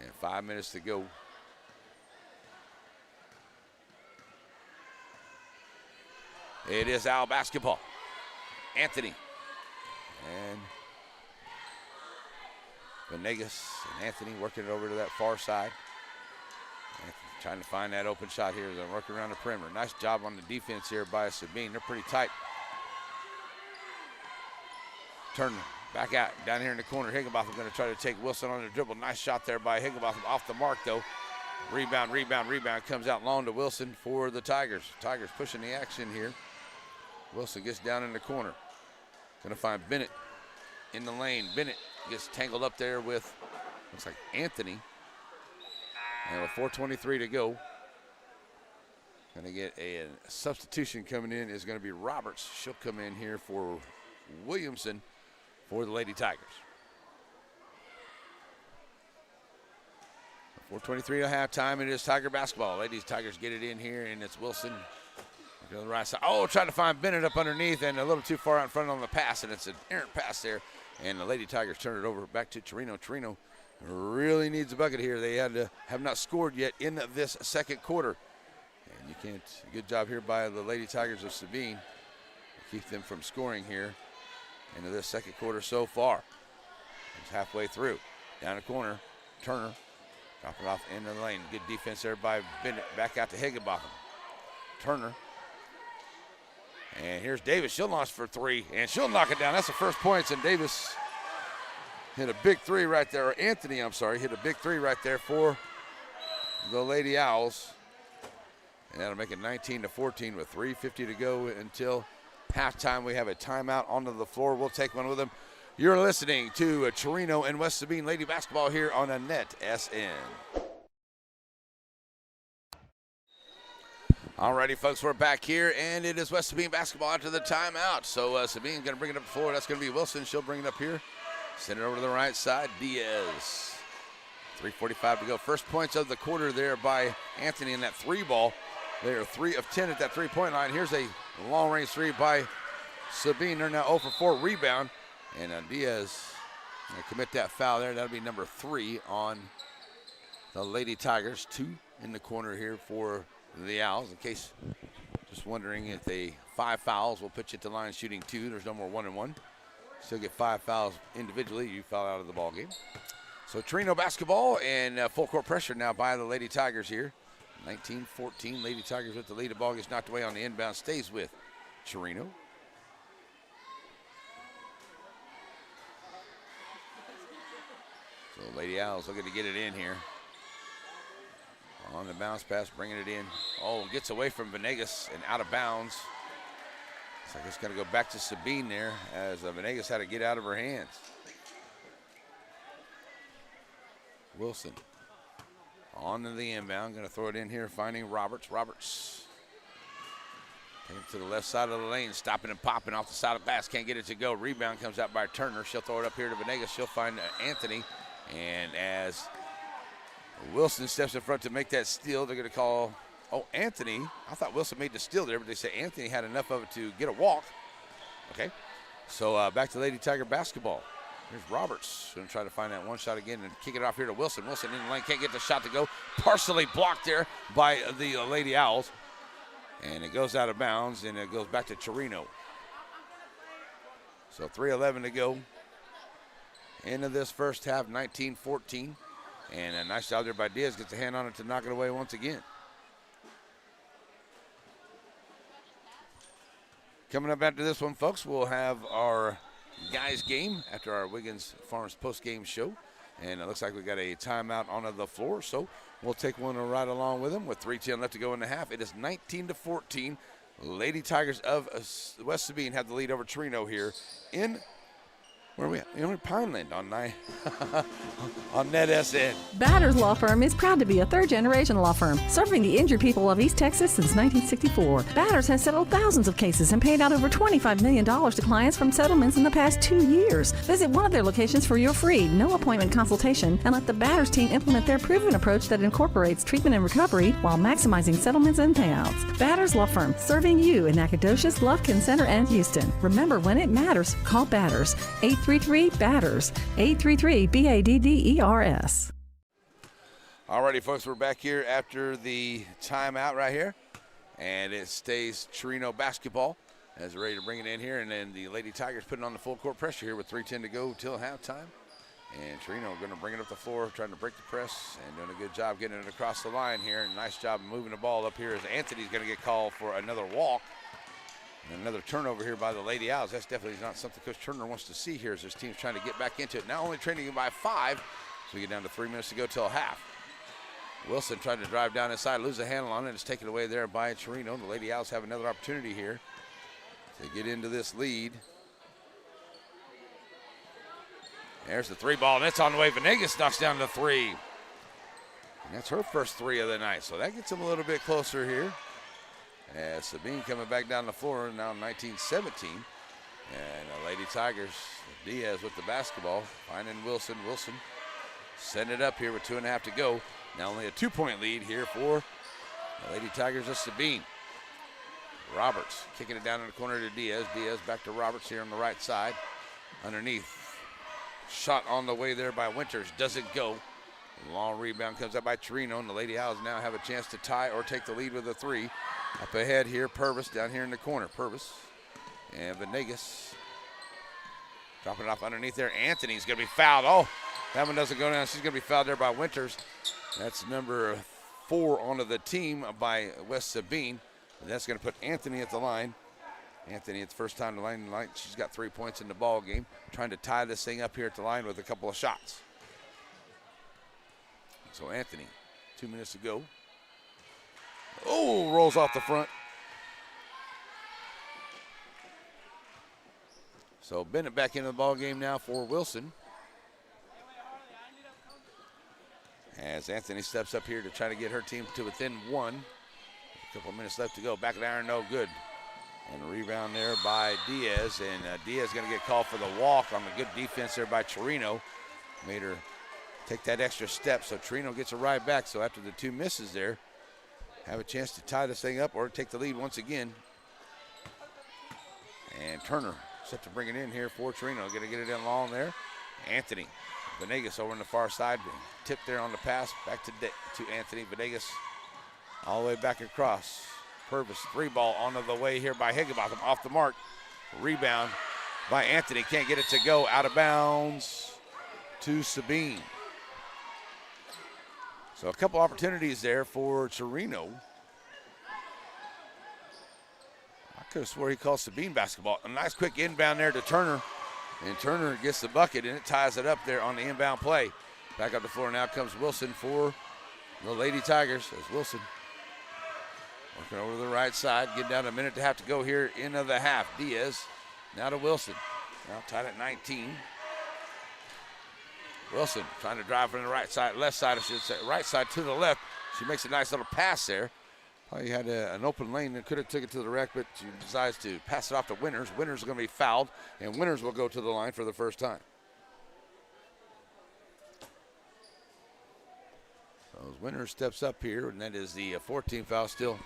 And 5 minutes to go. It is Owl basketball. Anthony and Venegas and Anthony working it over to that far side. Anthony trying to find that open shot here. They're working around the perimeter. Nice job on the defense here by Sabine. They're pretty tight. Turner back out down here in the corner. Higginbotham going to try to take Wilson on the dribble. Nice shot there by Higginbotham, off the mark though. Rebound comes out long to Wilson for the Tigers. Tigers pushing the action here. Wilson gets down in the corner. Going to find Bennett in the lane. Bennett gets tangled up there with, looks like Anthony. And with 4:23 to go, going to get a substitution coming in is going to be Roberts. She'll come in here for Williamson for the Lady Tigers. 4:23 to halftime. It is Tiger basketball. Ladies Tigers get it in here, and it's Wilson on the right side. Oh, trying to find Bennett up underneath, and a little too far out in front on the pass, and it's an errant pass there. And the Lady Tigers turn it over back to Chireno. Chireno really needs a bucket here. They have not scored yet in this second quarter. And you can't, good job here by the Lady Tigers of Sabine to keep them from scoring here into this second quarter so far. It's halfway through. Down the corner, Turner dropping off into the lane. Good defense there by Bennett. Back out to Higginbotham. Turner. And here's Davis. She'll launch for three, and she'll knock it down. That's the first points, and Davis hit a big three right there. Or Anthony, I'm sorry, hit a big three right there for the Lady Owls. And that'll make it 19-14 with 3:50 to go until halftime. We have a timeout onto the floor. We'll take one with them. You're listening to Chireno and West Sabine Lady Basketball here on a Net SN. Alrighty, folks, we're back here, and it is West Sabine basketball after the timeout. So Sabine's going to bring it up the floor. That's going to be Wilson. She'll bring it up here. Send it over to the right side. Diaz. 3:45 to go. First points of the quarter there by Anthony in that three ball. They are 3 of 10 at that three-point line. Here's a long-range three by Sabine. They're now 0 for 4 rebound. And Diaz going to commit that foul there. That'll be number 3 on the Lady Tigers. 2 in the corner here for the Owls. In case just wondering, if they 5 fouls, we'll put you at the line shooting 2. There's no more 1-and-1. Still get 5 fouls individually. You foul out of the ball game. So Chireno basketball and full court pressure now by the Lady Tigers here. 19-14. Lady Tigers with the lead. The ball gets knocked away on the inbound. Stays with Chireno. So Lady Owls looking to get it in here. On the bounce pass, bringing it in. Oh, gets away from Venegas and out of bounds. Looks like it's going to go back to Sabine there as Venegas had to get out of her hands. Wilson on to the inbound. Going to throw it in here, finding Roberts. Roberts taking it to the left side of the lane, stopping and popping off the side of the pass. Can't get it to go. Rebound comes out by Turner. She'll throw it up here to Venegas. She'll find Anthony. And as Wilson steps in front to make that steal, they're going to call, oh, Anthony. I thought Wilson made the steal there, but they say Anthony had enough of it to get a walk. Okay, so back to Lady Tiger basketball. Here's Roberts going to try to find that one shot again and kick it off here to Wilson. Wilson in the lane, can't get the shot to go. Partially blocked there by the Lady Owls. And it goes out of bounds, and it goes back to Chireno. So 3:11 to go into this first half, 19-14. And a nice job there by Diaz. Gets a hand on it to knock it away once again. Coming up after this one, folks, we'll have our guys game after our Wiggins Farms post-game show. And it looks like we got a timeout on the floor, so we'll take one right along with them with 3:10 left to go in the half. It is 19-14. Lady Tigers of West Sabine have the lead over Chireno here in, where are we at? In Pineland on on Net SN. Batters Law Firm is proud to be a third-generation law firm serving the injured people of East Texas since 1964. Batters has settled thousands of cases and paid out over $25 million to clients from settlements in the past 2 years. Visit one of their locations for your free, no-appointment consultation and let the Batters team implement their proven approach that incorporates treatment and recovery while maximizing settlements and payouts. Batters Law Firm, serving you in Nacogdoches, Lufkin Center, and Houston. Remember, when it matters, call Batters. 833-BATTERS. 833-BADDERS. Alrighty, folks, we're back here after the timeout right here. And it stays Chireno basketball as we're ready to bring it in here. And then the Lady Tigers putting on the full court pressure here with 3:10 to go till halftime. And Chireno going to bring it up the floor, trying to break the press and doing a good job getting it across the line here. And nice job moving the ball up here as Anthony's going to get called for another walk. And another turnover here by the Lady Owls. That's definitely not something Coach Turner wants to see here as this team's trying to get back into it. Now only trailing by 5, so we get down to 3 minutes to go till half. Wilson tried to drive down inside, lose a handle on it. It's taken away there by Chireno. The Lady Owls have another opportunity here to get into this lead. There's the 3 ball, and it's on the way. Venegas knocks down the 3. And that's her first 3 of the night, so that gets them a little bit closer here. As Sabine coming back down the floor, now 19-17. And the Lady Tigers, Diaz with the basketball, finding Wilson. Wilson setting it up here with 2.5 to go. Now only a 2-point lead here for the Lady Tigers of Sabine. Roberts kicking it down in the corner to Diaz. Diaz back to Roberts here on the right side. Underneath. Shot on the way there by Winters. Doesn't go. Long rebound comes up by Chireno, and the Lady Owls now have a chance to tie or take the lead with a 3. Up ahead here, Purvis down here in the corner. Purvis and Venegas dropping it off underneath there. Anthony's going to be fouled. Oh, that one doesn't go down. She's going to be fouled there by Winters. That's number 4 onto the team by West Sabine. And that's going to put Anthony at the line. Anthony, it's first time to line tonight. She's got 3 points in the ball game. Trying to tie this thing up here at the line with a couple of shots. So Anthony, 2 minutes to go. Oh, rolls off the front. So Bennett back into the ball game now for Wilson. As Anthony steps up here to try to get her team to within 1. A couple minutes left to go. Back of the iron, no good. And a rebound there by Diaz. And Diaz going to get called for the walk on the good defense there by Chireno. Made her take that extra step. So Chireno gets a ride back. So after the 2 misses there, have a chance to tie this thing up or take the lead once again. And Turner set to bring it in here for Chireno. Going to get it in long there. Anthony. Venegas over on the far side. Tip there on the pass. Back to Anthony. Venegas all the way back across. Purvis, 3 ball onto the way here by Higginbotham. Off the mark. Rebound by Anthony. Can't get it to go. Out of bounds to Sabine. So a couple opportunities there for Chireno. I could have swore he called Sabine basketball. A nice quick inbound there to Turner. And Turner gets the bucket, and it ties it up there on the inbound play. Back up the floor now comes Wilson for the Lady Tigers. As Wilson working over to the right side, getting down a minute to have to go here into the half. Diaz now to Wilson. Now tied at 19. Wilson trying to drive from the right side, left side, I should say, right side to the left. She makes a nice little pass there. Probably had an open lane and could have took it to the rack, but she decides to pass it off to Winters. Winters are going to be fouled, and Winters will go to the line for the first time. So as Winters steps up here, and that is the 14th foul still,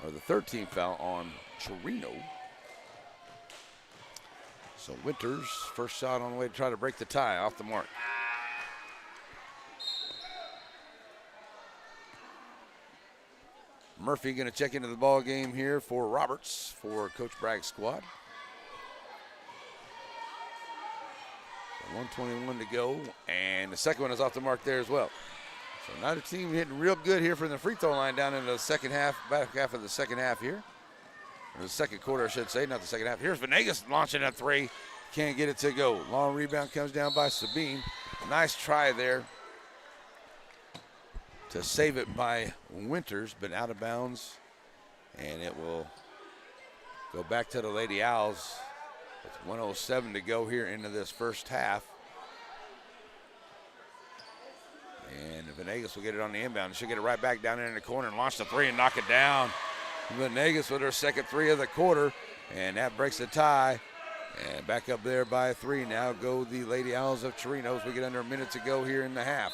or the 13th foul on Chireno. So Winters, first shot on the way to try to break the tie, off the mark. Murphy going to check into the ball game here for Roberts for Coach Bragg's squad. 1:21 to go, and the second one is off the mark there as well. So now the team hitting real good here from the free throw line down into the second half, back half of the second half here. Or the second quarter, I should say, not the second half. Here's Venegas launching a 3. Can't get it to go. Long rebound comes down by Sabine. Nice try there to save it by Winters, but out of bounds. And it will go back to the Lady Owls with 1:07 to go here into this first half. And Venegas will get it on the inbound. She'll get it right back down in the corner and launch the 3 and knock it down. Venegas with her second 3 of the quarter, and that breaks the tie. And back up there by 3 now go the Lady Owls of Chireno as we get under a minute to go here in the half.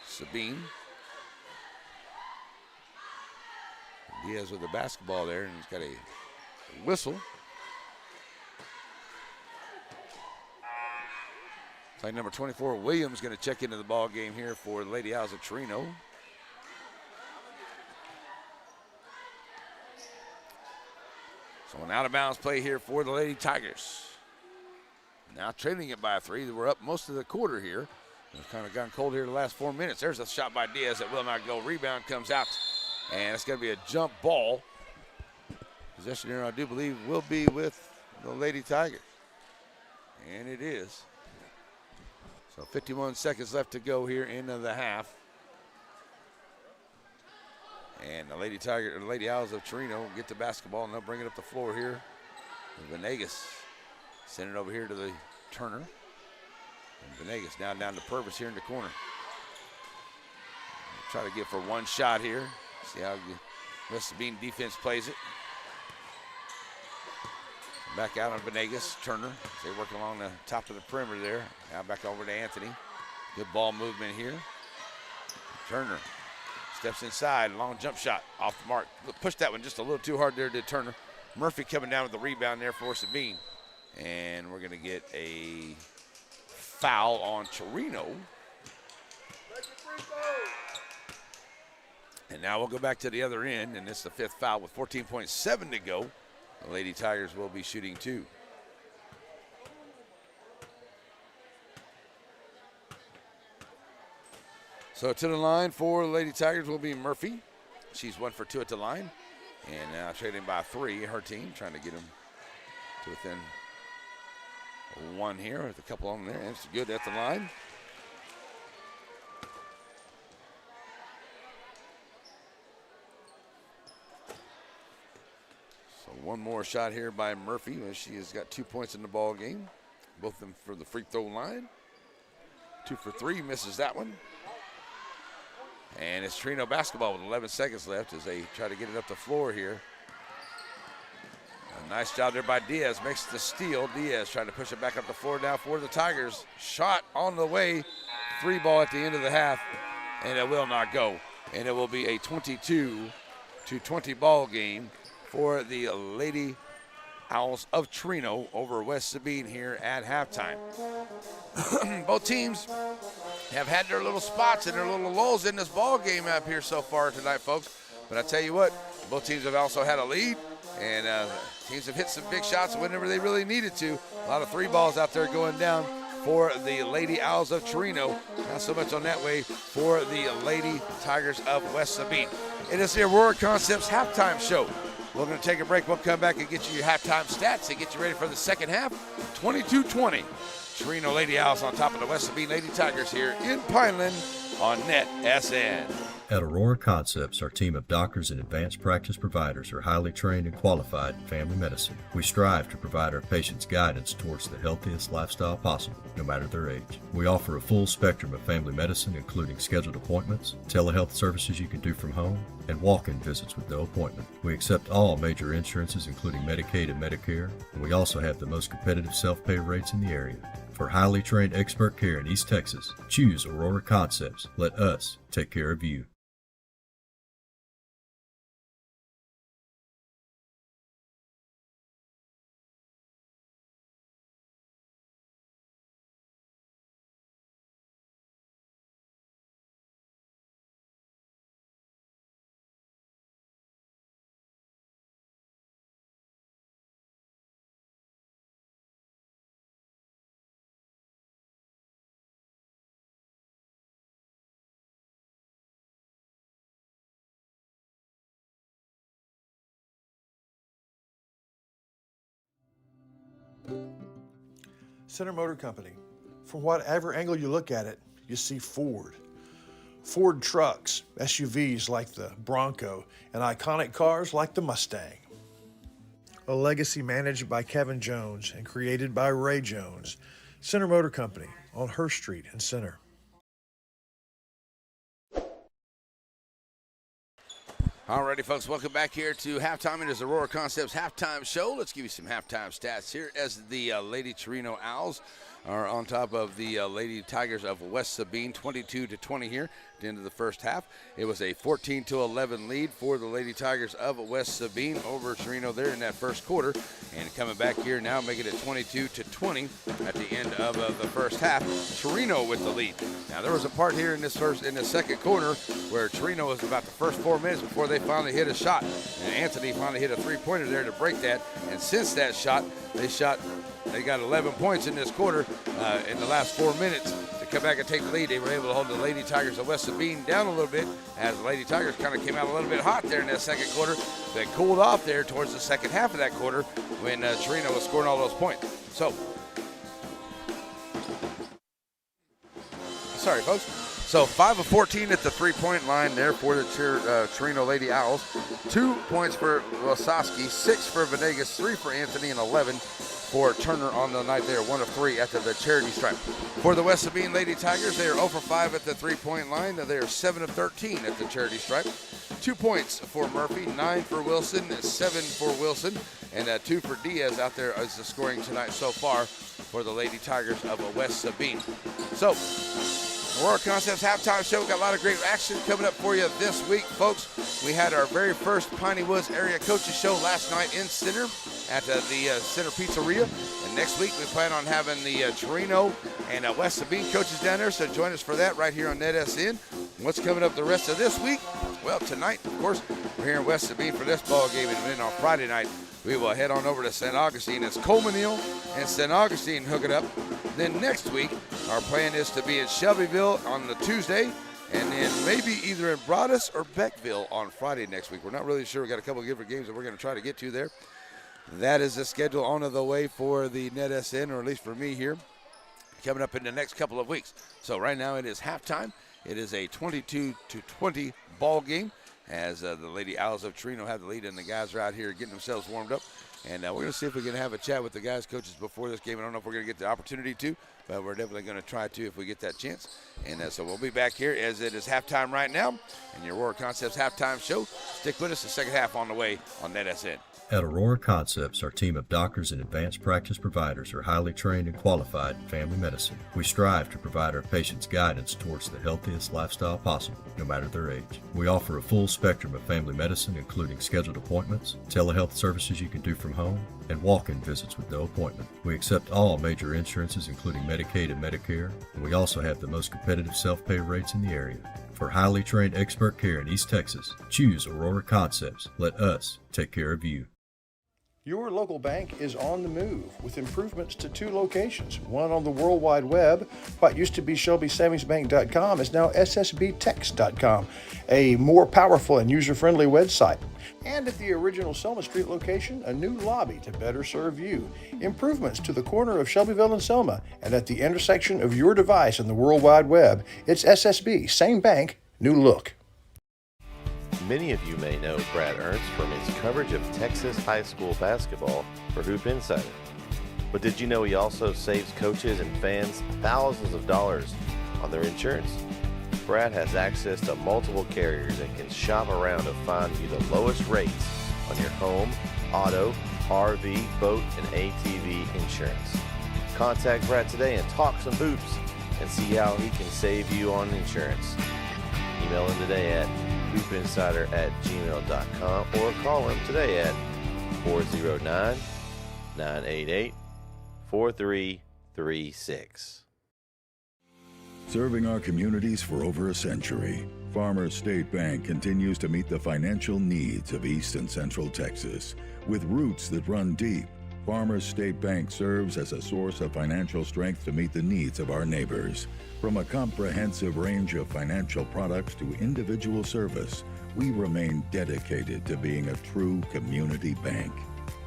Sabine. Diaz with the basketball there, and he's got a whistle. It's like number 24, Williams, going to check into the ball game here for the Lady Owls of Chireno. So an out-of-bounds play here for the Lady Tigers. Now trailing it by 3. We're up most of the quarter here. It's kind of gotten cold here the last 4 minutes. There's a shot by Diaz that will not go. Rebound comes out, and it's going to be a jump ball. Possession here, I do believe, will be with the Lady Tigers. And it is. So 51 seconds left to go here in the half. And the Lady Owls of Chireno get the basketball, and they'll bring it up the floor here. Venegas send it over here to the Turner. And Venegas now down to Purvis here in the corner. Try to get for one shot here. See how West Sabine defense plays it. Back out on Venegas, Turner. They work along the top of the perimeter there. Now back over to Anthony. Good ball movement here. Turner steps inside, long jump shot off the mark. Pushed that one just a little too hard there to Turner. Murphy coming down with the rebound there for Sabine. And we're gonna get a foul on Chireno. And now we'll go back to the other end, and it's the 5th foul with 14.7 to go. The Lady Tigers will be shooting 2. So to the line for the Lady Tigers will be Murphy. She's 1 for 2 at the line. And now trading by 3, her team, trying to get them to within 1 here with a couple on there. And it's good at the line. So one more shot here by Murphy. She has got 2 points in the ball game. Both of them for the free throw line. 2 for 3, misses that one. And it's Chireno basketball with 11 seconds left as they try to get it up the floor here. A nice job there by Diaz, makes the steal. Diaz trying to push it back up the floor now for the Tigers. Shot on the way, 3 ball at the end of the half, and it will not go. And it will be a 22-20 ball game for the Lady Owls of Chireno over West Sabine here at halftime. Both teams have had their little spots and their little lulls in this ball game up here so far tonight, folks. But I tell you what, both teams have also had a lead, and teams have hit some big shots whenever they really needed to. A lot of 3 balls out there going down for the Lady Owls of Chireno. Not so much on that way for the Lady Tigers of West Sabine. It is the Aurora Concepts halftime show. We're going to take a break. We'll come back and get you your halftime stats and get you ready for the second half. 22-20. Chireno Lady Owls on top of the West Sabine Lady Tigers here in Pineland on NetSN. At Aurora Concepts, our team of doctors and advanced practice providers are highly trained and qualified in family medicine. We strive to provide our patients guidance towards the healthiest lifestyle possible, no matter their age. We offer a full spectrum of family medicine, including scheduled appointments, telehealth services you can do from home, and walk-in visits with no appointment. We accept all major insurances, including Medicaid and Medicare, and we also have the most competitive self-pay rates in the area. For highly trained expert care in East Texas, choose Aurora Concepts. Let us take care of you. Center Motor Company. From whatever angle you look at it, you see Ford. Ford trucks, SUVs like the Bronco, and iconic cars like the Mustang. A legacy managed by Kevin Jones and created by Ray Jones. Center Motor Company on Hurst Street in Center. Alrighty, folks, welcome back here to halftime. It is Aurora Concepts halftime show. Let's give you some halftime stats here as the Lady Chireno Owls are on top of the Lady Tigers of West Sabine, 22-20 here at the end of the first half. It was a 14-11 lead for the Lady Tigers of West Sabine over Chireno there in that first quarter. And coming back here now, making it 22-20 at the end of the first half. Chireno with the lead. Now there was a part here in the second quarter where Chireno was about the first 4 minutes before they finally hit a shot. And Anthony finally hit a 3-pointer there to break that. And since that shot, they got 11 points in this quarter in the last 4 minutes to come back and take the lead. They were able to hold the Lady Tigers of West Sabine down a little bit as the Lady Tigers kind of came out a little bit hot there in that second quarter. They cooled off there towards the second half of that quarter when Chireno was scoring all those points. So, sorry, folks. So 5 of 14 at the three-point line there for the Chireno Lady Owls. 2 points for Wasaski, 6 for Venegas, 3 for Anthony, and 11 for Turner on the night there. 1 of 3 at the charity stripe. For the West Sabine Lady Tigers, they are 0 for 5 at the three-point line. They are 7 of 13 at the charity stripe. 2 points for Murphy, 9 for Wilson, 7 for Wilson, and 2 for Diaz out there as the scoring tonight so far for the Lady Tigers of West Sabine. So, Aurora Concepts halftime show. Got a lot of great action coming up for you this week, folks. We had our very first Piney Woods area coaches show last night in Center at the Center Pizzeria. And next week we plan on having the Chireno and West Sabine coaches down there. So join us for that right here on NetSN. What's coming up the rest of this week? Well, tonight, of course, we're here in West Sabine for this ball game. And then on Friday night, we will head on over to St. Augustine as Coleman Hill and St. Augustine hook it up. Then next week, our plan is to be in Shelbyville on the Tuesday, and then maybe either in Broadus or Beckville on Friday next week. We're not really sure. We've got a couple of different games that we're going to try to get to there. That is the schedule on the way for the NetSN, or at least for me here, coming up in the next couple of weeks. So right now it is halftime. It is a 22-20 ball game as the Lady Owls of Chireno have the lead, and the guys are out here getting themselves warmed up. And we're going to see if we can have a chat with the guys, coaches, before this game. I don't know if we're going to get the opportunity to, but we're definitely going to try to if we get that chance. And so we'll be back here as it is halftime right now. And your Aurora Concepts halftime show. Stick with us. The second half on the way on NetSN. At Aurora Concepts, our team of doctors and advanced practice providers are highly trained and qualified in family medicine. We strive to provide our patients guidance towards the healthiest lifestyle possible, no matter their age. We offer a full spectrum of family medicine, including scheduled appointments, telehealth services you can do from home, and walk-in visits with no appointment. We accept all major insurances, including Medicaid and Medicare, and we also have the most competitive self-pay rates in the area. For highly trained expert care in East Texas, choose Aurora Concepts. Let us take care of you. Your local bank is on the move with improvements to 2 locations. One on the World Wide Web. What used to be ShelbySavingsBank.com is now HSBTex.com, a more powerful and user-friendly website. And at the original Selma Street location, a new lobby to better serve you. Improvements to the corner of Shelbyville and Selma, and at the intersection of your device and the World Wide Web. It's SSB, same bank, new look. Many of you may know Brad Ernst from his coverage of Texas high school basketball for Hoop Insider. But did you know he also saves coaches and fans thousands of dollars on their insurance? Brad has access to multiple carriers and can shop around to find you the lowest rates on your home, auto, RV, boat, and ATV insurance. Contact Brad today and talk some hoops and see how he can save you on insurance. Email him today at hoopinsider@gmail.com or call him today at 409-988-4336. Serving our communities for over a century, Farmers State Bank continues to meet the financial needs of East and Central Texas. With roots that run deep, Farmers State Bank serves as a source of financial strength to meet the needs of our neighbors. From a comprehensive range of financial products to individual service, we remain dedicated to being a true community bank.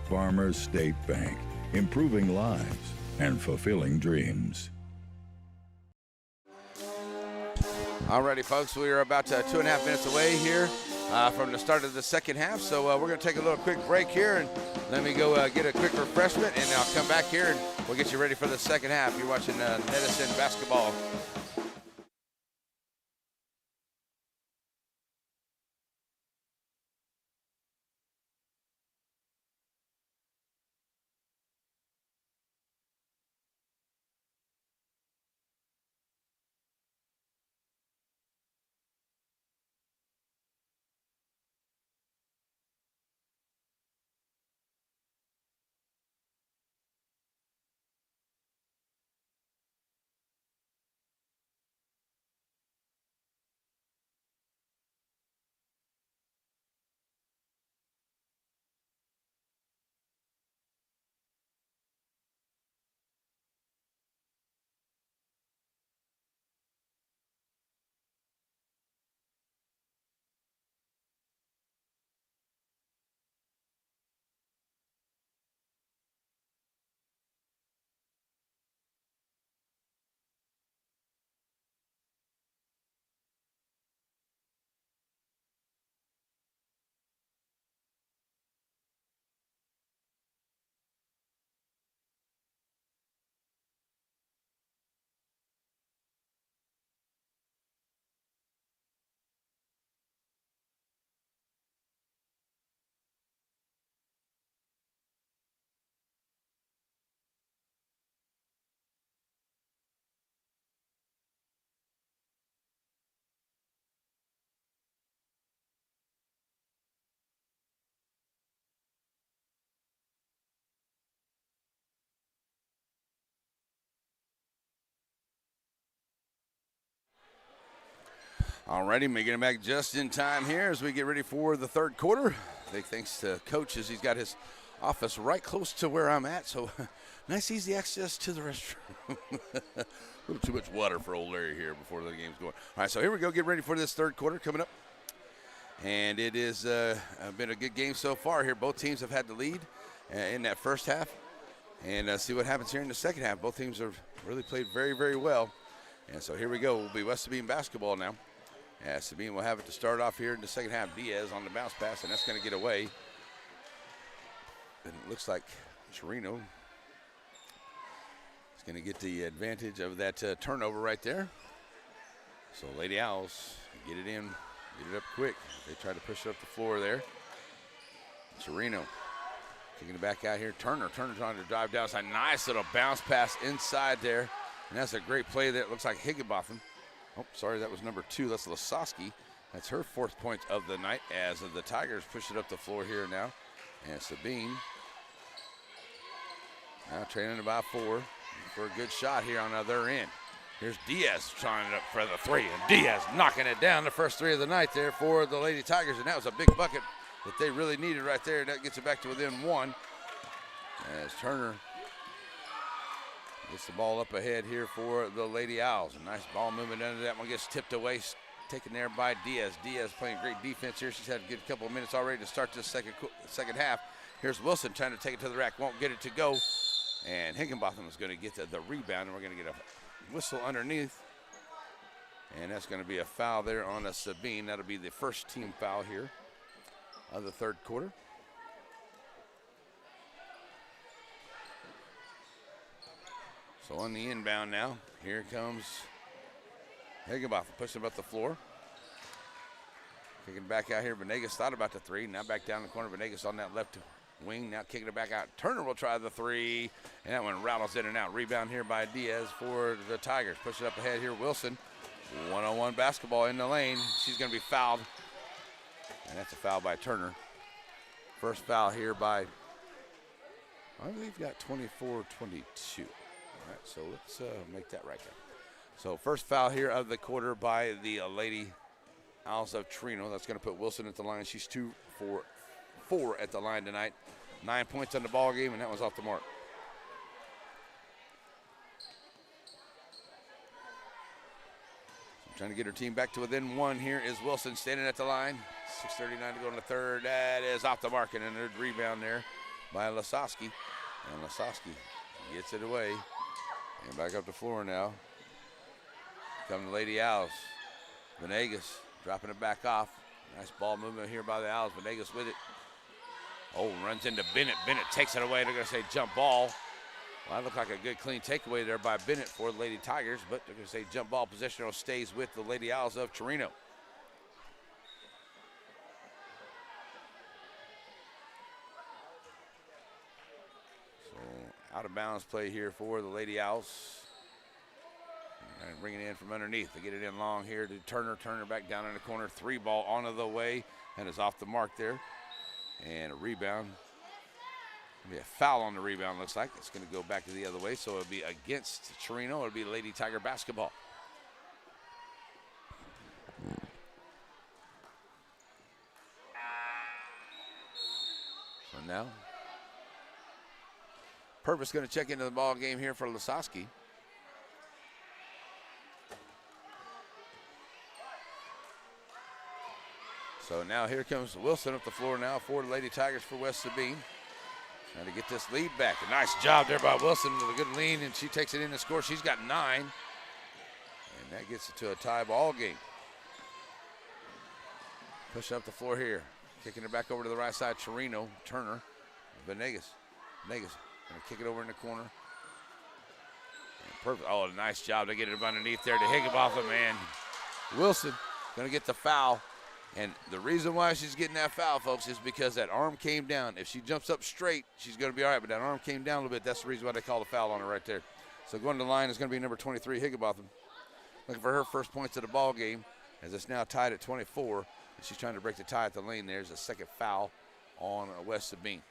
Farmers State Bank, improving lives and fulfilling dreams. Alrighty, folks, we are about 2.5 minutes away here from the start of the second half. So we're going to take a little quick break here, and let me go get a quick refreshment, and I'll come back here and we'll get you ready for the second half. You're watching NetSN basketball. Alrighty, making it back just in time here as we get ready for the third quarter. Big thanks to Coach as he's got his office right close to where I'm at, so nice easy access to the restroom. A little too much water for old Larry here before the game's going. All right, so here we go, get ready for this third quarter coming up. And it is been a good game so far here. Both teams have had the lead in that first half. And see what happens here in the second half. Both teams have really played very, very well. And so here we go. It will be West Sabine basketball now. Sabine will have it to start off here in the second half. Diaz on the bounce pass, and that's going to get away. And it looks like Chireno is going to get the advantage of that turnover right there. So Lady Owls get it in, get it up quick. They try to push it up the floor there. Chireno taking it back out here. Turner trying to drive down. It's a nice little bounce pass inside there. And that's a great play there. It looks like Higginbotham. Oh, sorry, that was number 2. That's Lasowski. That's her 4th point of the night as the Tigers push it up the floor here now. And Sabine now trailing about 4 for a good shot here on the other end. Here's Diaz trying it up for the 3, and Diaz knocking it down, the first 3 of the night there for the Lady Tigers, and that was a big bucket that they really needed right there. That gets it back to within 1 as Turner gets the ball up ahead here for the Lady Owls. A nice ball movement under that one, gets tipped away, taken there by Diaz. Diaz playing great defense here. She's had a good couple of minutes already to start this second half. Here's Wilson trying to take it to the rack, won't get it to go. And Higginbotham is going to get the rebound, and we're going to get a whistle underneath. And that's going to be a foul there on a Sabine. That'll be the first team foul here of the third quarter. So on the inbound now, here comes Higginbotham, pushing up the floor. Kicking back out here, Venegas thought about the 3, now back down the corner. Venegas on that left wing, now kicking it back out. Turner will try the 3, and that one rattles in and out. Rebound here by Diaz for the Tigers. Push it up ahead here, Wilson. One-on-one basketball in the lane. She's going to be fouled, and that's a foul by Turner. First foul here by, I believe, got 24-22. All right, so let's make that right there. So first foul here of the quarter by the Lady Owls of Chireno. That's going to put Wilson at the line. She's 2 for 4 at the line tonight. 9 points on the ball game, and that was off the mark. So trying to get her team back to within 1 here is Wilson standing at the line. 6:39 to go in the third. That is off the mark, and a rebound there by Lasowski. And Lasowski gets it away. And back up the floor now. Come the Lady Owls. Venegas dropping it back off. Nice ball movement here by the Owls. Venegas with it. Oh, runs into Bennett. Bennett takes it away. They're going to say jump ball. Well, that looked like a good clean takeaway there by Bennett for the Lady Tigers, but they're going to say jump ball possession stays with the Lady Owls of Chireno. Out of bounds play here for the Lady Owls. And bring it in from underneath. They get it in long here to Turner. Turner back down in the corner. 3 ball onto the way. And is off the mark there. And a rebound. It'll be a foul on the rebound, looks like. It's going to go back to the other way. So it'll be against Chireno. It'll be Lady Tiger basketball. So now Purvis going to check into the ball game here for Lasowski. So now here comes Wilson up the floor now for the Lady Tigers for West Sabine. Trying to get this lead back. A nice job there by Wilson with a good lean, and she takes it in to score. She's got 9. And that gets it to a tie ball game. Push up the floor here. Kicking it back over to the right side, Chireno, Turner, Venegas. Gonna kick it over in the corner. Perfect. Oh, nice job to get it underneath there to Higginbotham, and Wilson gonna get the foul. And the reason why she's getting that foul, folks, is because that arm came down. If she jumps up straight, she's gonna be all right, but that arm came down a little bit. That's the reason why they called a foul on her right there. So going to the line is gonna be number 23, Higginbotham. Looking for her first points of the ball game, as it's now tied at 24. And she's trying to break the tie at the lane. There's a second foul on West Sabine.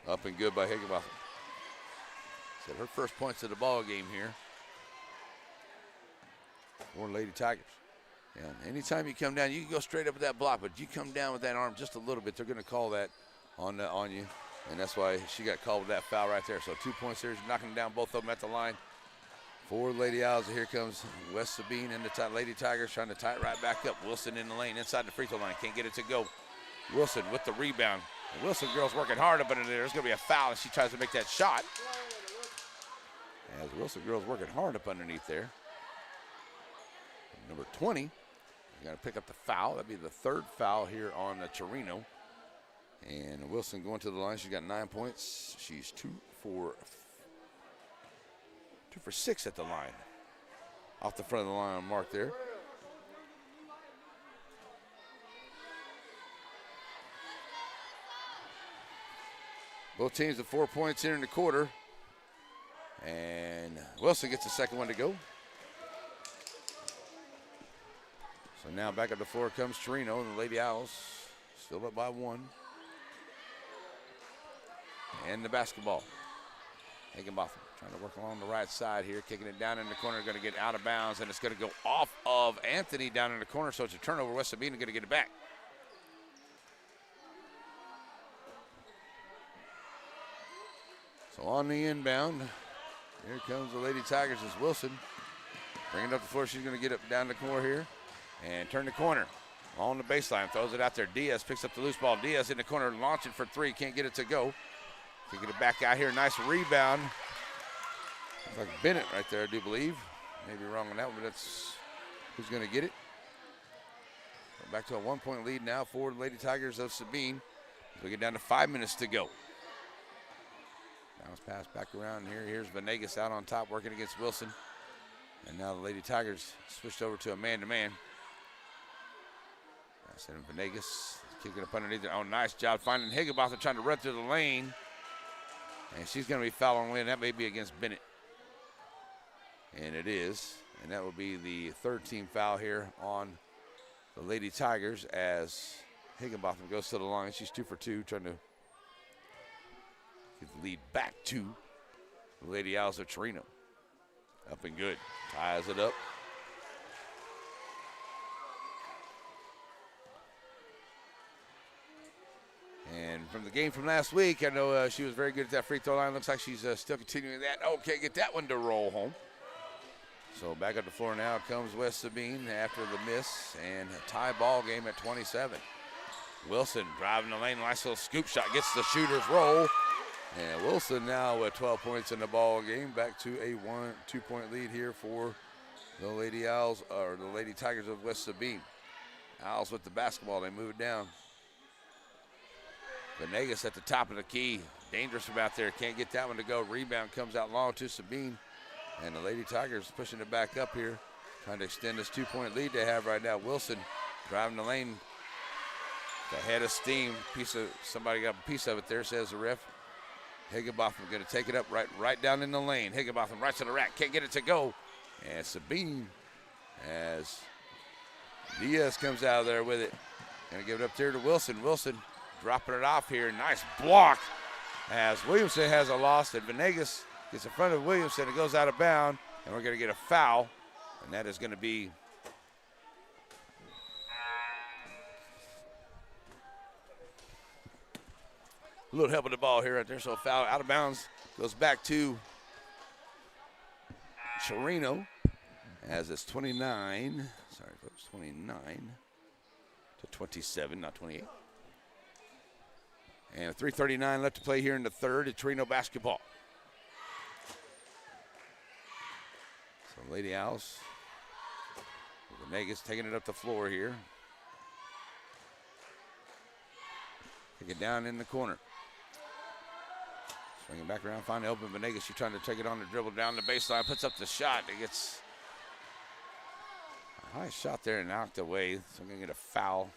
Up and good by Higginbotham. So her first points of the ball game here for Lady Tigers. Yeah, anytime you come down, you can go straight up with that block, but you come down with that arm just a little bit, they're going to call that on you, and that's why she got called with that foul right there. So 2 points there, knocking down both of them at the line. For Lady Owls, here comes West Sabine and the Lady Tigers trying to tie it right back up. Wilson in the lane, inside the free throw line, can't get it to go. Wilson with the rebound. The Wilson girls working hard up under there. There's going to be a foul, and she tries to make that shot. As the Wilson girls working hard up underneath there. Number 20. Got to pick up the foul. That'd be the third foul here on Chireno. And Wilson going to the line. She's got 9 points. She's 2 for 6 at the line. Off the front of the line mark there. Both teams with 4 points here in the quarter. And Wilson gets the second one to go. So now back up the floor comes Chireno and the Lady Owls. Still up by 1. And the basketball. Higginbotham trying to work along the right side here. Kicking it down in the corner. Going to get out of bounds. And it's going to go off of Anthony down in the corner. So it's a turnover. West Sabine going to get it back. So on the inbound, here comes the Lady Tigers as Wilson. Bringing it up the floor. She's going to get up down the corner here. And turn the corner on the baseline, throws it out there. Diaz picks up the loose ball. Diaz in the corner, launching for 3, can't get it to go. Can get it back out here, nice rebound. Looks like Bennett right there, I do believe. Maybe wrong on that one, but that's who's going to get it. Back to a 1-point lead now for the Lady Tigers of Sabine. As we get down to 5 minutes to go. Bounce pass back around here. Here's Venegas out on top, working against Wilson. And now the Lady Tigers switched over to a man-to-man. Sending Venegas, kicking up underneath it. Oh, nice job finding Higginbotham trying to run through the lane. And she's going to be fouling away, and that may be against Bennett. And it is. And that will be the third team foul here on the Lady Tigers as Higginbotham goes to the line. She's 2 for 2, trying to get the lead back to the Lady Owls of Chireno. Up and good. Ties it up. And from the game from last week, I know she was very good at that free throw line. Looks like she's still continuing that. Oh, can't get that one to roll home. So back up the floor now comes West Sabine after the miss, and a tie ball game at 27. Wilson driving the lane, nice little scoop shot, gets the shooter's roll. And Wilson now with 12 points in the ball game, back to a 1-2-point lead here for the Lady Owls, or the Lady Tigers of West Sabine. Owls with the basketball, they move it down. Venegas at the top of the key, dangerous from out there, can't get that one to go. Rebound comes out long to Sabine, and the Lady Tigers pushing it back up here, trying to extend this 2-point lead they have right now. Wilson driving the lane, the head of steam, somebody got a piece of it there, says the ref. Higginbotham going to take it up right down in the lane. Higginbotham right to the rack, can't get it to go. And Sabine, as Diaz comes out of there with it, going to give it up there to Wilson. Wilson dropping it off here. Nice block as Williamson has a loss, and Venegas gets in front of Williamson. It goes out of bounds, and we're going to get a foul, and that is going to be a little help with the ball here right there. So a foul out of bounds goes back to Chireno as it's 29. Sorry, folks, 29 to 27, not 28. And 3:39 left to play here in the third at Chireno basketball. So Lady Owls, Venegas taking it up the floor here. Take it down in the corner. Swinging back around, finally open Venegas. She's trying to take it on the dribble down the baseline, puts up the shot. It gets a high shot there and knocked away. So I'm going to get a foul.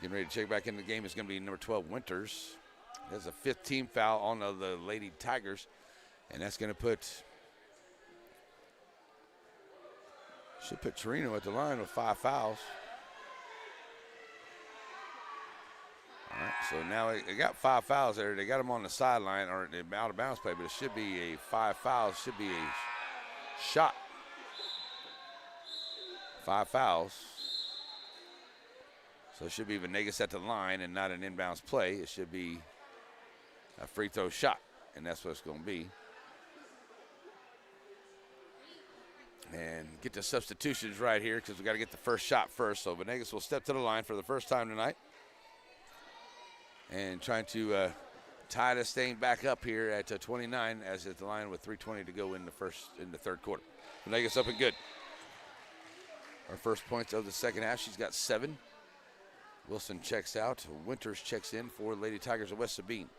Getting ready to check back in the game is going to be number 12, Winters. There's a 5th team foul on the Lady Tigers. And that's going to should put Chireno at the line with 5 fouls. All right, so now they got 5 fouls there. They got them on the sideline or the out of bounds play, but it should be a 5 fouls. Should be a shot 5 fouls. So it should be Venegas at the line and not an inbounds play. It should be a free throw shot, and that's what it's going to be. And get the substitutions right here because we got to get the first shot first. So Venegas will step to the line for the first time tonight. And trying to tie this thing back up here at 29 as at the line with 3:20 to go in the third quarter. Venegas up and good. Our first points of the second half. She's got 7. Wilson checks out. Winters checks in for Lady Tigers of West Sabine.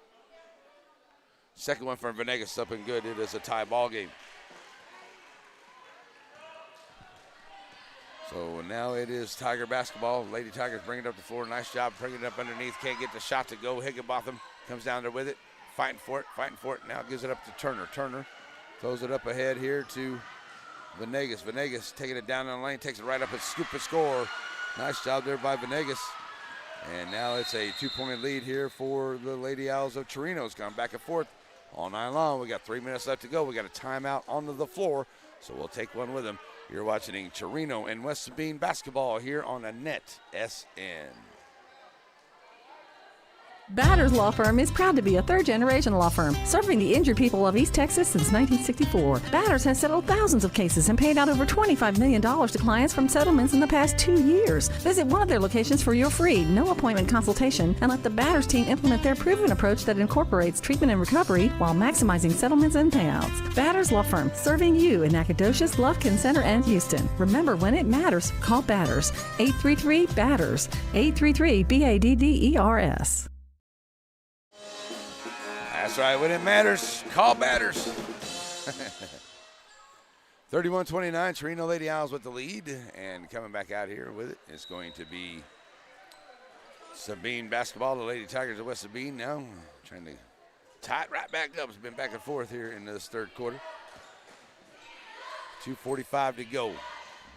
Second one from Venegas up and good. It is a tie ball game. So now it is Tiger basketball. Lady Tigers bring it up the floor. Nice job bringing it up underneath. Can't get the shot to go. Higginbotham comes down there with it. Fighting for it. Now gives it up to Turner. Turner throws it up ahead here to Venegas. Venegas taking it down in the lane. Takes it right up and scoop and score. Nice job there by Venegas. And now it's a 2-point lead here for the Lady Owls of Chireno. It's gone back and forth all night long. We got 3 minutes left to go. We got a timeout onto the floor, so we'll take one with them. You're watching Chireno and West Sabine basketball here on a Net SN. Batters Law Firm is proud to be a third-generation law firm serving the injured people of East Texas since 1964. Batters has settled thousands of cases and paid out over $25 million to clients from settlements in the past 2 years. Visit one of their locations for your free, no-appointment consultation and let the Batters team implement their proven approach that incorporates treatment and recovery while maximizing settlements and payouts. Batters Law Firm, serving you in Nacogdoches, Lufkin Center, and Houston. Remember, when it matters, call Batters. 833-BATTERS. 833-BADDERS. That's right, when it matters, call Batters. 31-29, Chireno Lady Owls with the lead, and coming back out here with it is going to be Sabine basketball. The Lady Tigers of West Sabine now trying to tie it right back up. It's been back and forth here in this third quarter. 2:45 to go.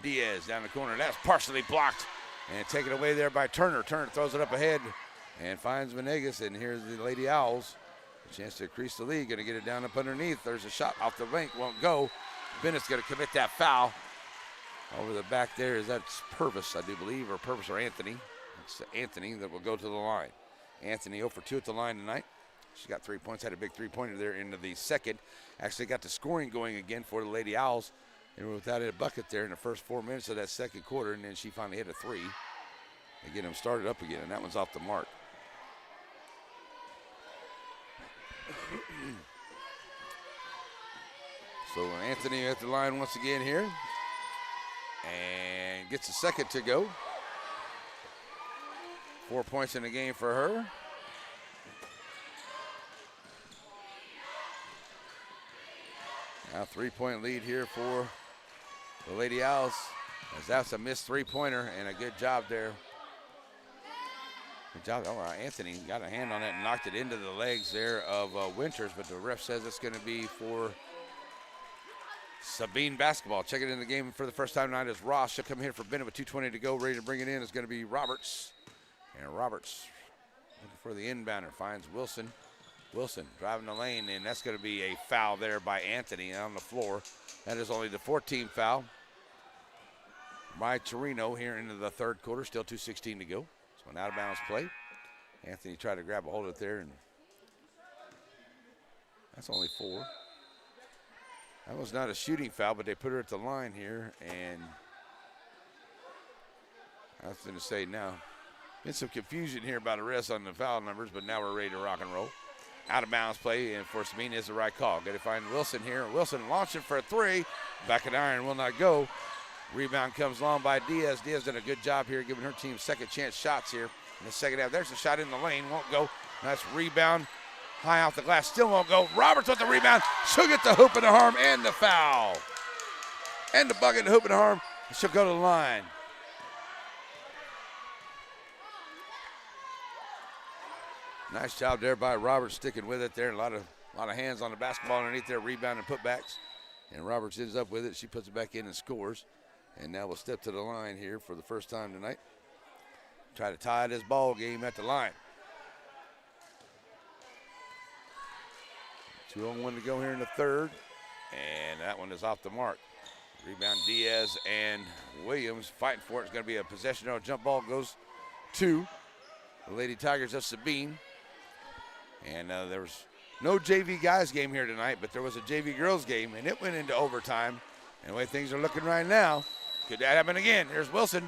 Diaz down the corner. That's partially blocked and taken away there by Turner. Turner throws it up ahead and finds Venegas, and here's the Lady Owls. Chance to increase the lead. Going to get it down up underneath. There's a shot off the link. Won't go. Bennett's going to commit that foul. Over the back there is that's Purvis, I do believe, or Purvis or Anthony. It's Anthony that will go to the line. Anthony 0 for 2 at the line tonight. She got 3 points. Had a big three-pointer there into the second. Actually got the scoring going again for the Lady Owls. And without a bucket there in the first 4 minutes of that second quarter, and then she finally hit a 3. They get them started up again, and that one's off the mark. So Anthony at the line once again here and gets a second to go. 4 points in the game for her. Now 3-point lead here for the Lady Owls, as that's a missed three-pointer and a good job there. Good job. Oh, Anthony got a hand on it and knocked it into the legs there of Winters, but the ref says it's going to be for Sabine basketball. Check it in the game for the first time tonight is Ross. She'll come here for Bennett with 2:20 to go. Ready to bring it in is going to be Roberts. And Roberts looking for the inbounder. Finds Wilson. Wilson driving the lane, and that's going to be a foul there by Anthony on the floor. That is only the 14th foul by Chireno here into the third quarter. Still 2:16 to go. So an out-of-bounds play. Anthony tried to grab a hold of it there, and that's only 4. That was not a shooting foul, but they put her at the line here, and I was going to say now, been some confusion here about the rest on the foul numbers, but now we're ready to rock and roll. Out-of-bounds play, and for Sabine is the right call. Got to find Wilson here. Wilson launching for a 3. Back of the iron will not go. Rebound comes long by Diaz. Diaz done a good job here, giving her team second chance shots here in the second half. There's a shot in the lane, won't go. Nice rebound, high off the glass, still won't go. Roberts with the rebound. She'll get the hoop and the harm and the foul. And the bucket, the hoop and the harm. She'll go to the line. Nice job there by Roberts, sticking with it there. A lot of hands on the basketball underneath there, rebound and putbacks. And Roberts ends up with it. She puts it back in and scores. And now we'll step to the line here for the first time tonight. Try to tie this ball game at the line. 2:01 to go here in the third. And that one is off the mark. Rebound Diaz and Williams fighting for it. It's going to be a possession or a jump ball. Goes to the Lady Tigers of Sabine. And there was no JV guys game here tonight, but there was a JV girls game, and it went into overtime. And the way things are looking right now, could that happen again? There's Wilson.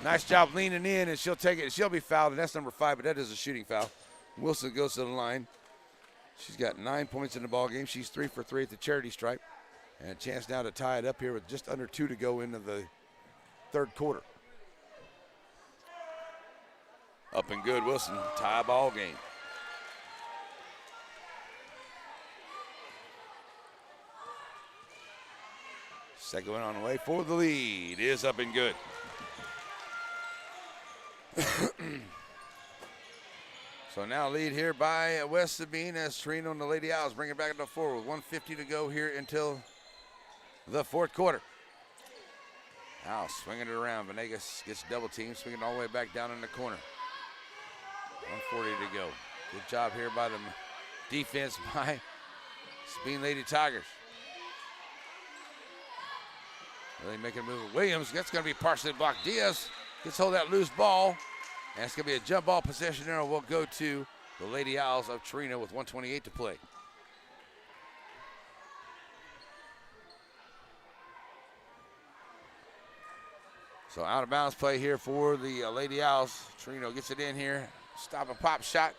Nice job leaning in, and she'll take it. She'll be fouled, and that's number 5, but that is a shooting foul. Wilson goes to the line. She's got 9 points in the ball game. She's 3 for 3 at the charity stripe. And a chance now to tie it up here with just under 2 to go into the third quarter. Up and good, Wilson. Tie ball game. Second one on the way for the lead is up and good. So now lead here by West Sabine as Chireno and the Lady Owls bring it back up to 4 with 1:50 to go here until the fourth quarter. Owls swinging it around. Venegas gets double teamed, swinging all the way back down in the corner. 1:40 to go. Good job here by the defense by Sabine Lady Tigers. Really making a move. Williams, that's going to be partially blocked. Diaz gets hold of that loose ball. And it's going to be a jump ball possession arrow. Will go to the Lady Owls of Chireno with 1:28 to play. So out of bounds play here for the Lady Owls. Chireno gets it in here. Stop and pop shot.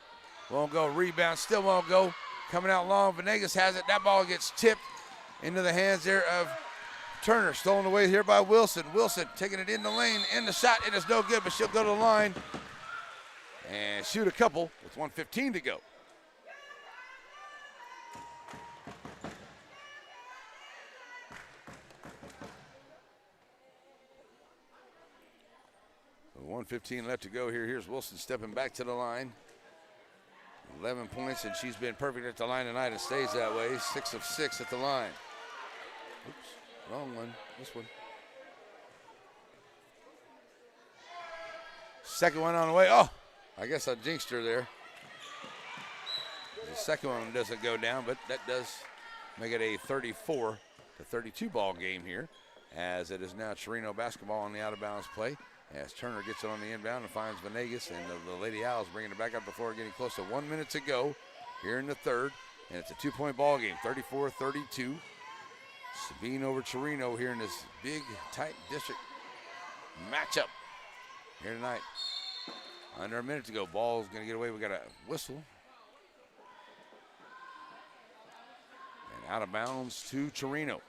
Won't go. Rebound. Still won't go. Coming out long. Venegas has it. That ball gets tipped into the hands there of Turner. Stolen away here by Wilson. Wilson taking it in the lane. In the shot. It is no good, but she'll go to the line and shoot a couple with 1:15 to go. So 1:15 left to go here. Here's Wilson stepping back to the line. 11 points, and she's been perfect at the line tonight and stays that way. 6 of 6 at the line. Oops, wrong one. This one. Second one on the way. Oh, I guess I jinxed her there. The second one doesn't go down, but that does make it a 34-32 ball game here, as it is now Chireno basketball on the out-of-bounds play, as Turner gets it on the inbound and finds Venegas, and the Lady Owls bringing it back up before getting close to 1 minute to go here in the third, and it's a 2-point ball game, 34-32. Sabine over Chireno here in this big, tight district matchup here tonight. Under a minute to go. Ball's going to get away. We got a whistle. And out of bounds to Chireno.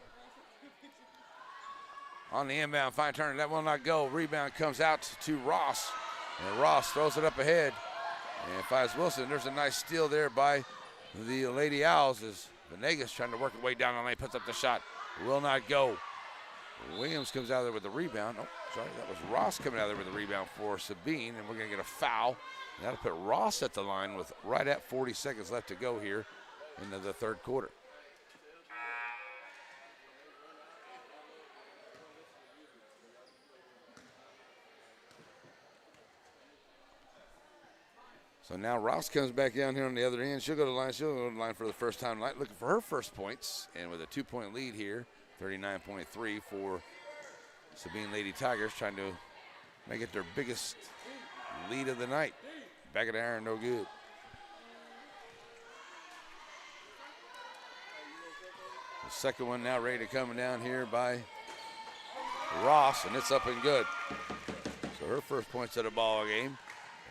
On the inbound, fine turn. That will not go. Rebound comes out to Ross. And Ross throws it up ahead and finds Wilson. There's a nice steal there by the Lady Owls as Venegas trying to work her way down the lane. Puts up the shot. Will not go. Williams comes out there with the rebound. Oh, sorry, that was Ross coming out there with the rebound for Sabine, and we're going to get a foul. And that'll put Ross at the line with right at 40 seconds left to go here into the third quarter. So now Ross comes back down here on the other end. She'll go to the line. She'll go to the line for the first time tonight, looking for her first points, and with a 2-point lead here. 39.3 for Sabine Lady Tigers, trying to make it their biggest lead of the night. Back of the iron, no good. The second one now ready to come down here by Ross, and it's up and good. So her first points of the ball game,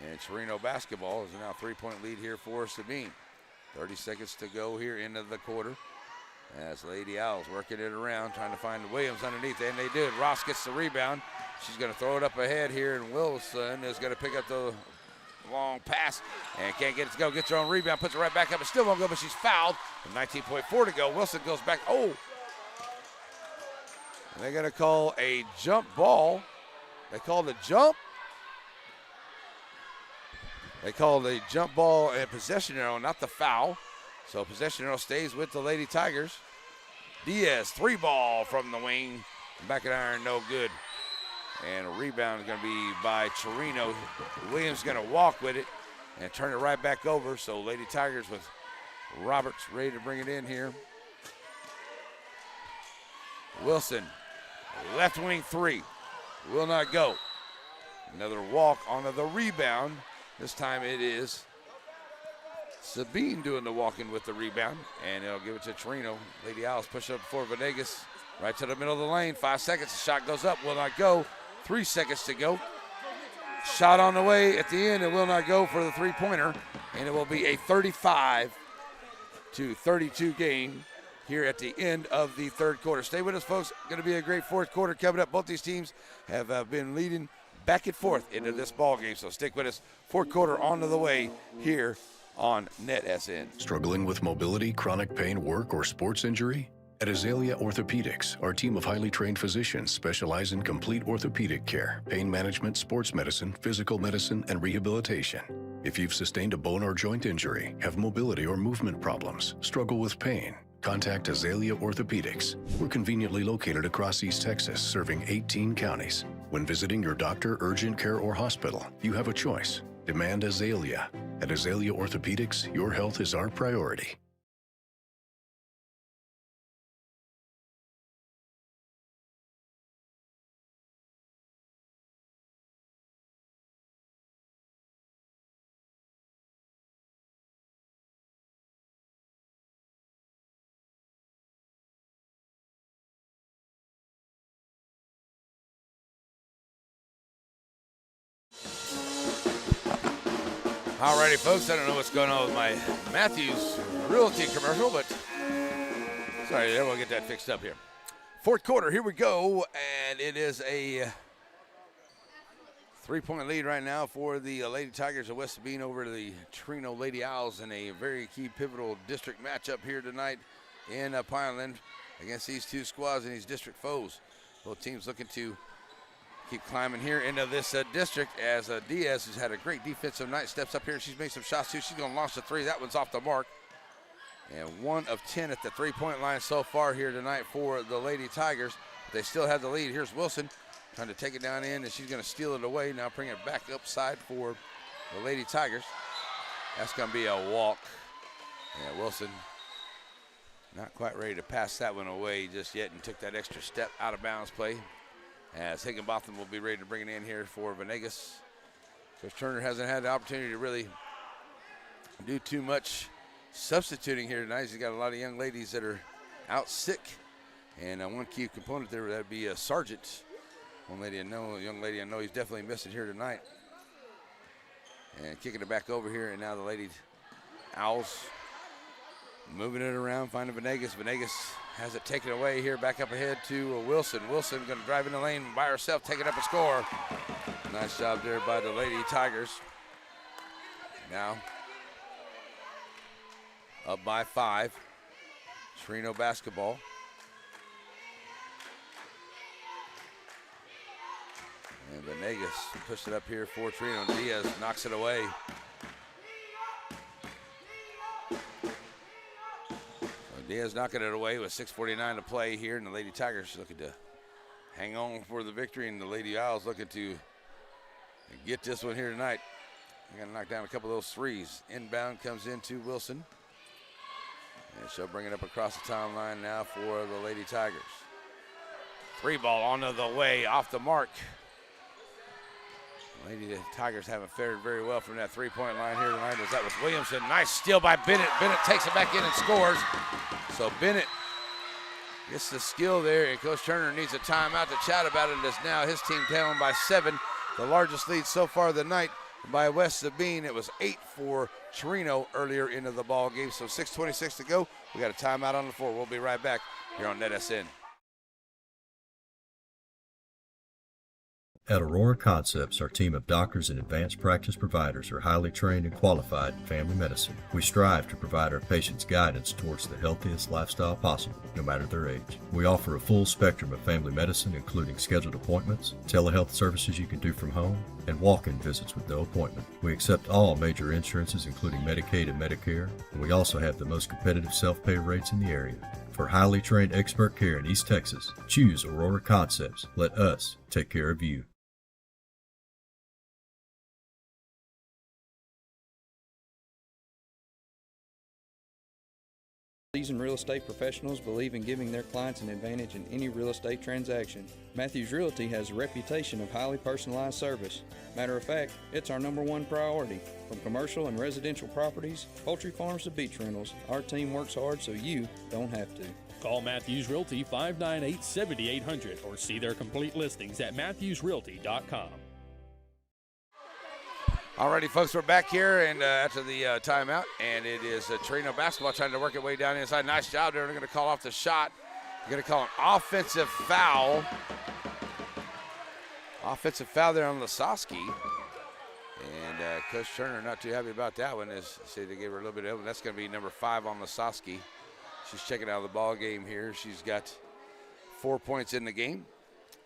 and Chireno basketball is now a 3-point lead here for Sabine. 30 seconds to go here into the quarter. As Lady Owls working it around, trying to find Williams underneath, and they did. Ross gets the rebound. She's going to throw it up ahead here, and Wilson is going to pick up the long pass and can't get it to go. Gets her own rebound, puts it right back up. It still won't go, but she's fouled. 19.4 to go. Wilson goes back. Oh! And they're going to call a jump ball. They called a jump. They called a jump ball and possession arrow, not the foul. So possession arrow stays with the Lady Tigers. Diaz, 3-ball from the wing. Back of the iron, no good. And a rebound is going to be by Chireno. Williams going to walk with it and turn it right back over. So Lady Tigers with Roberts ready to bring it in here. Wilson Left wing three. Will not go. Another walk onto the rebound. This time it is Sabine doing the walking with the rebound, and it'll give it to Chireno. Lady Owls push up for Venegas. Right to the middle of the lane. 5 seconds. The shot goes up. Will not go. 3 seconds to go. Shot on the way at the end. It will not go for the three-pointer, and it will be a 35-32 game here at the end of the third quarter. Stay with us, folks. Going to be a great fourth quarter coming up. Both these teams have been leading back and forth into this ball game, so stick with us. Fourth quarter on to the way here on NetSN. Struggling with mobility, chronic pain, work, or sports injury? At Azalea Orthopedics, our team of highly trained physicians specialize in complete orthopedic care, pain management, sports medicine, physical medicine, and rehabilitation. If you've sustained a bone or joint injury, have mobility or movement problems, struggle with pain, contact Azalea Orthopedics. We're conveniently located across East Texas, serving 18 counties. When visiting your doctor, urgent care, or hospital, you have a choice. Demand Azalea. At Azalea Orthopedics, your health is our priority. Alrighty, folks, I don't know what's going on with my Matthews Realty commercial, but sorry, we'll get that fixed up here. Fourth quarter, here we go, and it is a 3-point lead right now for the Lady Tigers of West Sabine over the Chireno Lady Owls in a very key pivotal district matchup here tonight in Pineland against these two squads and these district foes. Both teams looking to keep climbing here into this district as Diaz has had a great defensive night. Steps up here. She's made some shots too. She's going to launch the three. That one's off the mark. And 1 of 10 at the three-point line so far here tonight for the Lady Tigers. They still have the lead. Here's Wilson trying to take it down in, and she's going to steal it away. Now bring it back upside for the Lady Tigers. That's going to be a walk. Yeah, Wilson not quite ready to pass that one away just yet and took that extra step out of bounds play. As Higginbotham will be ready to bring it in here for Venegas. Coach Turner hasn't had the opportunity to really do too much substituting here tonight. He's got a lot of young ladies that are out sick. And one key component there, that'd be Sargent. Young lady I know he's definitely missing here tonight. And kicking it back over here, and now the Lady Owls moving it around, finding Venegas. Venegas has it taken away here, back up ahead to Wilson. Wilson going to drive in the lane by herself, take it up and score. Nice job there by the Lady Tigers. Now up by 5. Chireno basketball. And Venegas pushed it up here for Chireno. Diaz knocks it away. Diaz knocking it away with 6:49 to play here, and the Lady Tigers looking to hang on for the victory, and the Lady Owls looking to get this one here tonight. They got to knock down a couple of those threes. Inbound comes into Wilson, and she'll bring it up across the timeline now for the Lady Tigers. 3-ball onto the way, off the mark. Lady Tigers haven't fared very well from that three-point line here tonight. As that was Williamson. Nice steal by Bennett. Bennett takes it back in and scores. So Bennett gets the skill there, and Coach Turner needs a timeout to chat about it as now his team down by 7. The largest lead so far of the night by West Sabine. It was 8 for Chireno earlier into the ball game. So 6:26 to go. We got a timeout on the floor. We'll be right back here on NetSN. At Aurora Concepts, our team of doctors and advanced practice providers are highly trained and qualified in family medicine. We strive to provide our patients guidance towards the healthiest lifestyle possible, no matter their age. We offer a full spectrum of family medicine, including scheduled appointments, telehealth services you can do from home, and walk-in visits with no appointment. We accept all major insurances, including Medicaid and Medicare, and we also have the most competitive self-pay rates in the area. For highly trained expert care in East Texas, choose Aurora Concepts. Let us take care of you. Seasoned real estate professionals believe in giving their clients an advantage in any real estate transaction. Matthews Realty has a reputation of highly personalized service. Matter of fact, it's our #1 priority. From commercial and residential properties, poultry farms to beach rentals, our team works hard so you don't have to. Call Matthews Realty 598-7800 or see their complete listings at matthewsrealty.com. Alrighty, folks, we're back here and after the timeout, and it is Chireno basketball trying to work its way down inside. Nice job there. They're going to call off the shot. They're going to call an offensive foul. Offensive foul there on Lasowski. And Coach Turner not too happy about that one. Say they gave her a little bit of it. That's going to be number 5 on Lasowski. She's checking out of the ball game here. She's got 4 points in the game,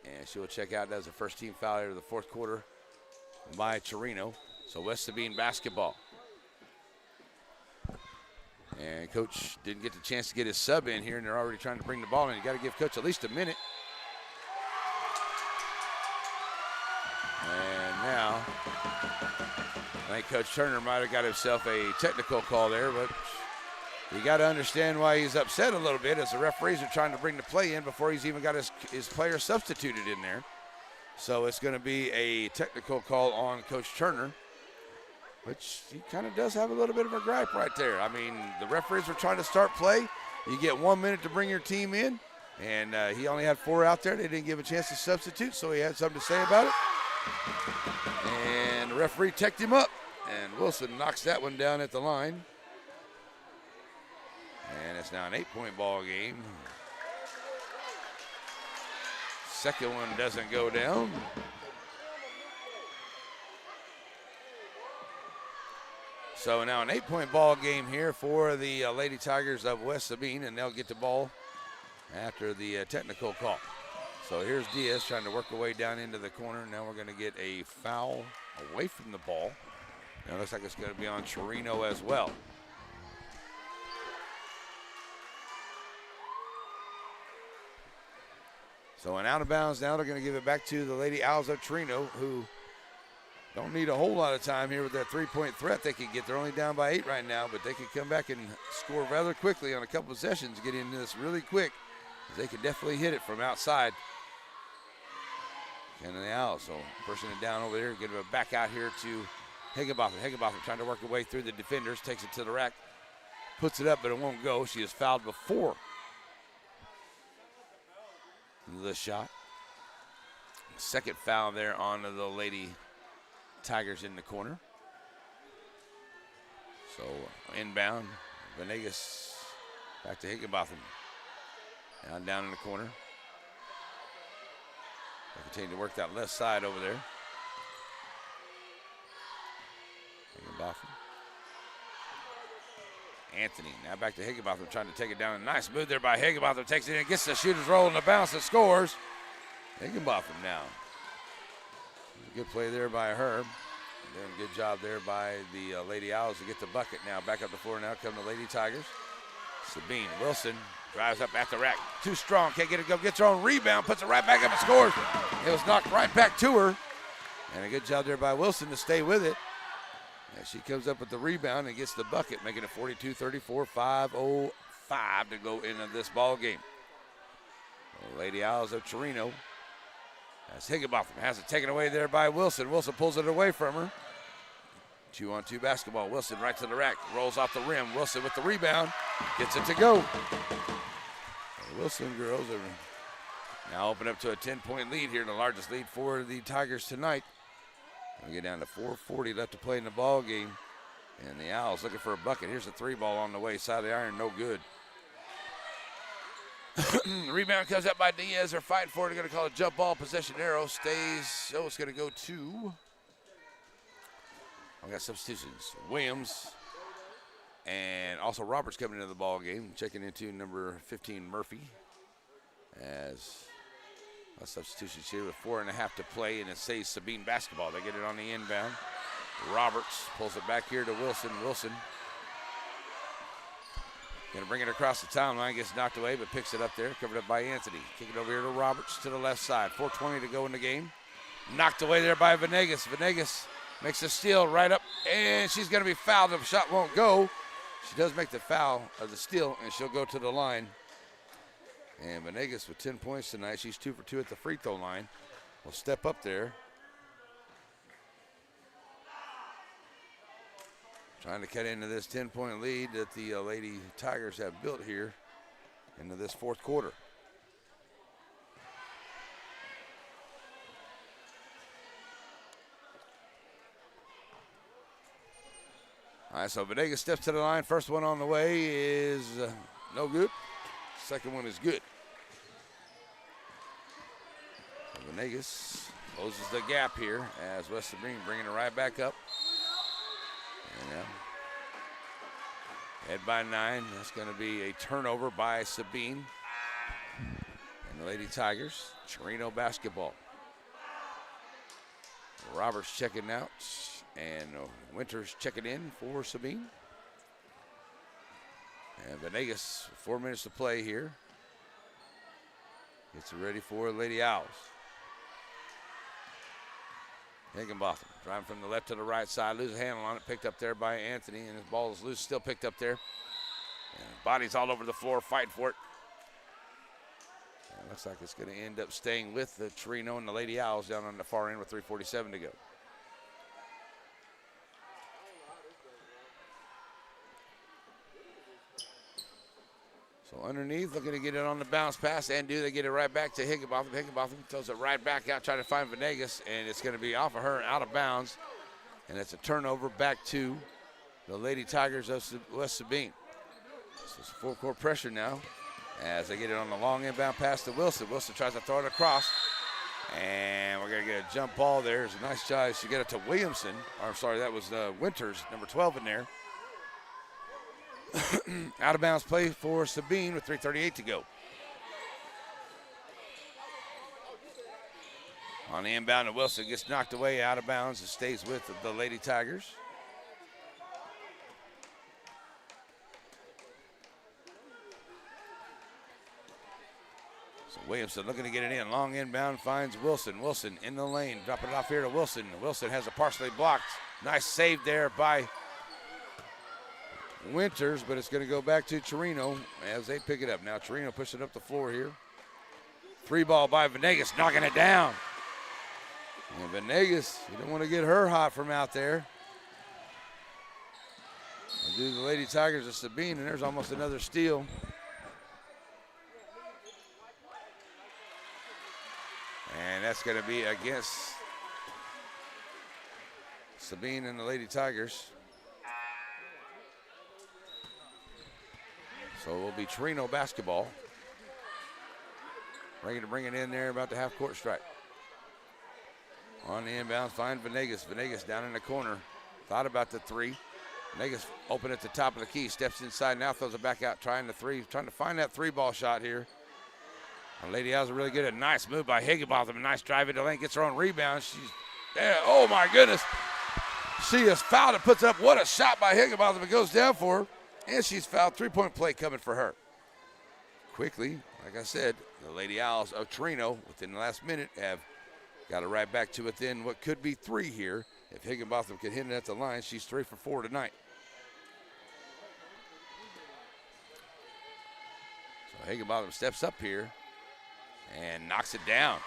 and she will check out as a first-team foul here of the fourth quarter by Chireno. So West Sabine basketball. And Coach didn't get the chance to get his sub in here, and they're already trying to bring the ball in. You got to give Coach at least a minute. And now, I think Coach Turner might have got himself a technical call there, but you got to understand why he's upset a little bit as the referees are trying to bring the play in before he's even got his player substituted in there. So it's going to be a technical call on Coach Turner, which he kind of does have a little bit of a gripe right there. I mean, the referees were trying to start play. You get 1 minute to bring your team in, and he only had 4 out there. They didn't give a chance to substitute, so he had something to say about it. And the referee teched him up, and Wilson knocks that one down at the line. And it's now an 8-point ball game. Second one doesn't go down. So now an 8-point ball game here for the Lady Tigers of West Sabine, and they'll get the ball after the technical call. So here's Diaz trying to work her way down into the corner. Now we're going to get a foul away from the ball. Now it looks like it's going to be on Chireno as well. So an out of bounds now. They're going to give it back to the Lady Owls of Chireno, who don't need a whole lot of time here with that 3-point threat they could get. They're only down by 8 right now, but they could come back and score rather quickly on a couple possessions, get into this really quick. They could definitely hit it from outside. And the Owls, so pushing it down over there, getting it back out here to Higginbotham. Higginbotham trying to work her way through the defenders, takes it to the rack, puts it up, but it won't go. She has fouled before the shot. Second foul there on the Lady Tigers in the corner. So inbound, Venegas back to Higginbotham. Down in the corner. They continue to work that left side over there. Higginbotham. Anthony now back to Higginbotham trying to take it down. A nice move there by Higginbotham. Takes it in, gets the shooter's roll and the bounce and scores. Higginbotham now. Good play there by her. Doing a good job there by the Lady Owls to get the bucket now. Back up the floor now come the Lady Tigers. Sabine Wilson drives up at the rack. Too strong, can't get it go. Gets her own rebound, puts it right back up and scores. It was knocked right back to her. And a good job there by Wilson to stay with it. And she comes up with the rebound and gets the bucket, making it 42-34, 5:05 to go into this ball game. The Lady Owls of Chireno. As Higginbotham has it taken away there by Wilson. Wilson pulls it away from her. 2-on-2 basketball. Wilson right to the rack, rolls off the rim. Wilson with the rebound, gets it to go. The Wilson girls are now open up to a 10-point lead here, the largest lead for the Tigers tonight. We get down to 4:40 left to play in the ball game. And the Owls looking for a bucket. Here's a 3-ball on the way, side of the iron, no good. Rebound comes up by Diaz. They're fighting for it. They're going to call it jump ball. Possession arrow stays. So it's going to go to. We got substitutions. Williams and also Roberts coming into the ball game. Checking into number 15, Murphy. As a substitution here with 4.5 to play, and it says Sabine basketball. They get it on the inbound. Roberts pulls it back here to Wilson. Wilson going to bring it across the timeline, gets knocked away, but picks it up there, covered up by Anthony. Kick it over here to Roberts to the left side. 4:20 to go in the game. Knocked away there by Venegas. Venegas makes a steal right up, and she's going to be fouled. The shot won't go. She does make the foul or the steal, and she'll go to the line. And Venegas with 10 points tonight. She's 2 for 2 at the free throw line. Will step up there. Trying to cut into this 10-point lead that the Lady Tigers have built here into this fourth quarter. All right, so Venegas steps to the line. First one on the way is no good. Second one is good. So Venegas closes the gap here as West Sabine bringing it right back up. And head by 9. That's going to be a turnover by Sabine. And the Lady Tigers, Chireno basketball. Roberts checking out. And Winters checking in for Sabine. And Venegas, 4 minutes to play here. Gets it ready for Lady Owls. Higginbotham driving from the left to the right side, loses a handle on it, picked up there by Anthony, and his ball is loose, still picked up there. And bodies all over the floor, fighting for it. And it looks like it's going to end up staying with the Chireno and the Lady Owls down on the far end with 3:47 to go. So underneath, looking to get it on the bounce pass, and they get it right back to Higginbotham. Higginbotham throws it right back out, trying to find Venegas, and it's going to be off of her and out of bounds. And it's a turnover back to the Lady Tigers of West Sabine. So it's full court pressure now as they get it on the long inbound pass to Wilson. Wilson tries to throw it across, and we're going to get a jump ball there. It's a nice try. She got it to Williamson. Or, I'm sorry, that was Winters, number 12 in there. Out of bounds play for Sabine with 3:38 to go. On the inbound, and Wilson gets knocked away out of bounds and stays with the Lady Tigers. So Williamson looking to get it in. Long inbound finds Wilson. Wilson in the lane. Dropping it off here to Wilson. Wilson has it partially blocked. Nice save there by Winters, but it's going to go back to Chireno as they pick it up. Now Chireno pushing up the floor here. 3 ball by Venegas, knocking it down. And Venegas, you don't want to get her hot from out there. We'll do the Lady Tigers of Sabine, and there's almost another steal. And that's going to be against Sabine and the Lady Tigers. So it will be Chireno basketball. Ready to bring it in there, about the half-court stripe. On the inbound, find Venegas. Venegas down in the corner. Thought about the 3. Venegas open at the top of the key, steps inside, now throws it back out, trying to find that 3-ball shot here. And Lady Owls are really good. A nice move by Higginbotham. A nice drive into the lane, gets her own rebound. She's there. Oh, my goodness. She is fouled and puts up. What a shot by Higginbotham. It goes down for her. And she's fouled. 3-point play coming for her. Quickly, like I said, the Lady Owls of Chireno within the last minute have got it right back to within what could be 3 here. If Higginbotham can hit it at the line, she's 3 for 4 tonight. So Higginbotham steps up here and knocks it down.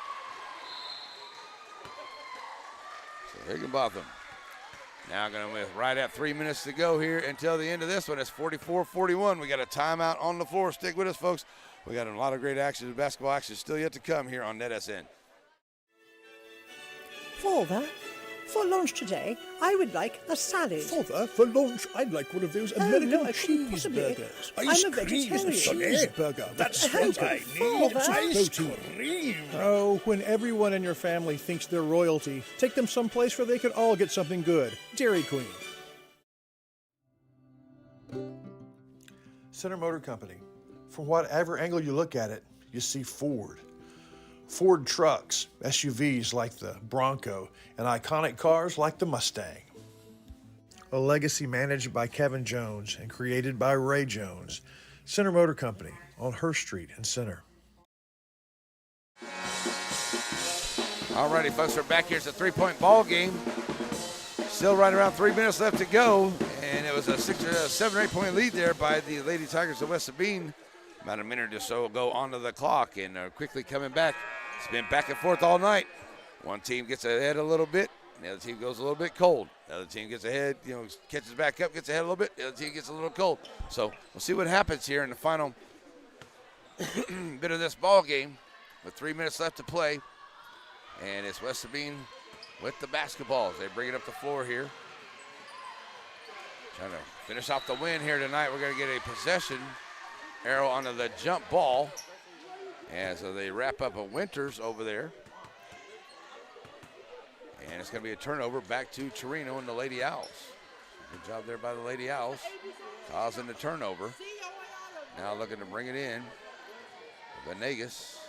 So Higginbotham now going to with right at 3 minutes to go here until the end of this one. It's 44-41. We got a timeout on the floor. Stick with us, folks. We got a lot of great action. Basketball action still yet to come here on NetSN. Father, for lunch today, I would like a salad. Father, for lunch, I'd like one of those American cheeseburgers. I'm a vegetarian. Cheeseburger. That's what I need. Ice cream. Oh, when everyone in your family thinks they're royalty, take them someplace where they can all get something good. Dairy Queen. Center Motor Company. From whatever angle you look at it, you see Ford. Ford trucks, SUVs like the Bronco, and iconic cars like the Mustang. A legacy managed by Kevin Jones and created by Ray Jones. Center Motor Company on Hurst Street in Center. All righty, folks, we're back here. It's a 3-point ball game. Still right around 3 minutes left to go, and it was a 7 or 8 point lead there by the Lady Tigers of West Sabine. About a minute or so go onto the clock, and quickly coming back. It's been back and forth all night. One team gets ahead a little bit, the other team goes a little bit cold. The other team gets ahead, catches back up, gets ahead a little bit. The other team gets a little cold. So we'll see what happens here in the final bit of this ball game with 3 minutes left to play. And it's West Sabine with the basketballs. They bring it up the floor here. Trying to finish off the win here tonight. We're going to get a possession arrow onto the jump ball. And so they wrap up a Winters over there. And it's going to be a turnover back to Chireno and the Lady Owls. Good job there by the Lady Owls, causing the turnover. Now looking to bring it in. Venegas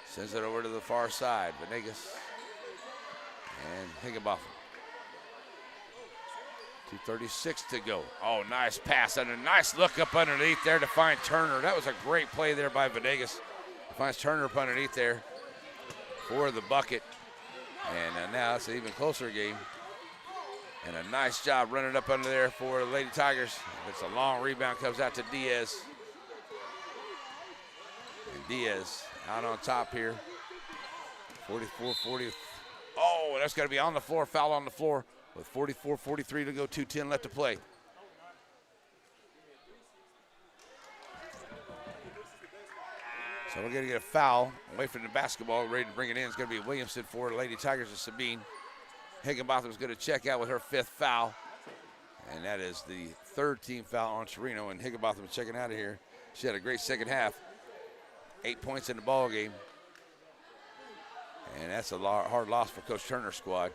sends it over to the far side. Venegas and Higginbotham. 2:36 to go. Oh, nice pass and a nice look up underneath there to find Turner. That was a great play there by Venegas. Finds Turner up underneath there for the bucket. And now it's an even closer game. And a nice job running up under there for the Lady Tigers. It's a long rebound, comes out to Diaz. And Diaz out on top here. 44-40. Oh, that's got to be on the floor, foul on the floor with 44-43 to go, 2:10 left to play. So we're going to get a foul away from the basketball, ready to bring it in. It's going to be Williamson for the Lady Tigers of Sabine. Higginbotham's going to check out with her 5th foul. And that is the 3rd team foul on Chireno. And Higginbotham checking out of here. She had a great second half. 8 points in the ball game. And that's a hard loss for Coach Turner's squad.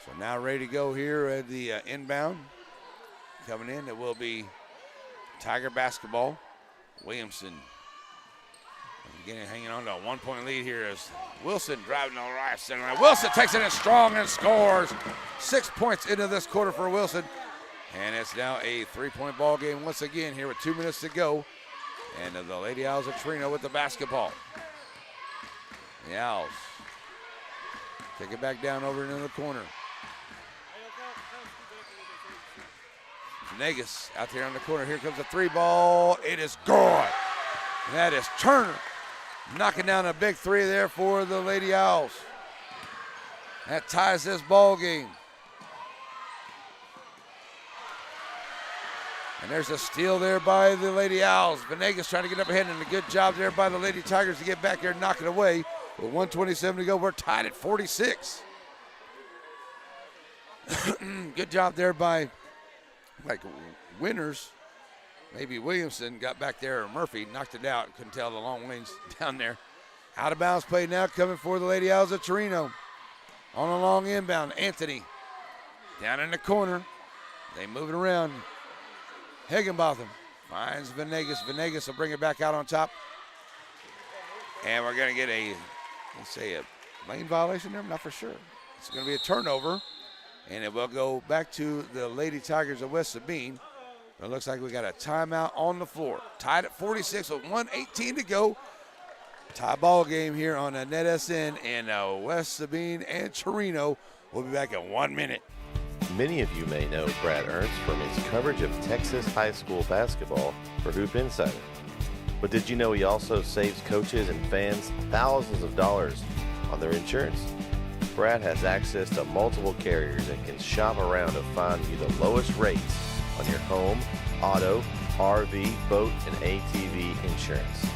So now ready to go here at the inbound. Coming in, it will be Tiger basketball. Williamson again hanging on to a 1 point lead here as Wilson driving on the right center line. Wilson takes it in strong and scores. 6 points into this quarter for Wilson. And it's now a 3-point ball game once again here with 2 minutes to go. And the Lady Owls of Chireno with the basketball. The Owls take it back down over into the corner. Venegas out there on the corner. Here comes the 3 ball. It is gone. And that is Turner knocking down a big 3 there for the Lady Owls. That ties this ball game. And there's a steal there by the Lady Owls. Venegas trying to get up ahead, and a good job there by the Lady Tigers to get back there and knock it away. With 1:27 to go, we're tied at 46. Good job there by Winters. Maybe Williamson got back there, or Murphy knocked it out. Couldn't tell the long wings down there. Out of bounds play now coming for the Lady Owls of Chireno. On a long inbound, Anthony down in the corner. They move it around. Higginbotham finds Venegas. Venegas will bring it back out on top. And we're going to get a lane violation there. I'm not for sure. It's going to be a turnover. And it will go back to the Lady Tigers of West Sabine. But it looks like we got a timeout on the floor. Tied at 46 with 1:18 to go. Tie ball game here on the NetSN, and West Sabine and Chireno will be back in 1 minute. Many of you may know Brad Ernst from his coverage of Texas high school basketball for Hoop Insider. But did you know he also saves coaches and fans thousands of dollars on their insurance? Brad has access to multiple carriers and can shop around to find you the lowest rates on your home, auto, RV, boat, and ATV insurance.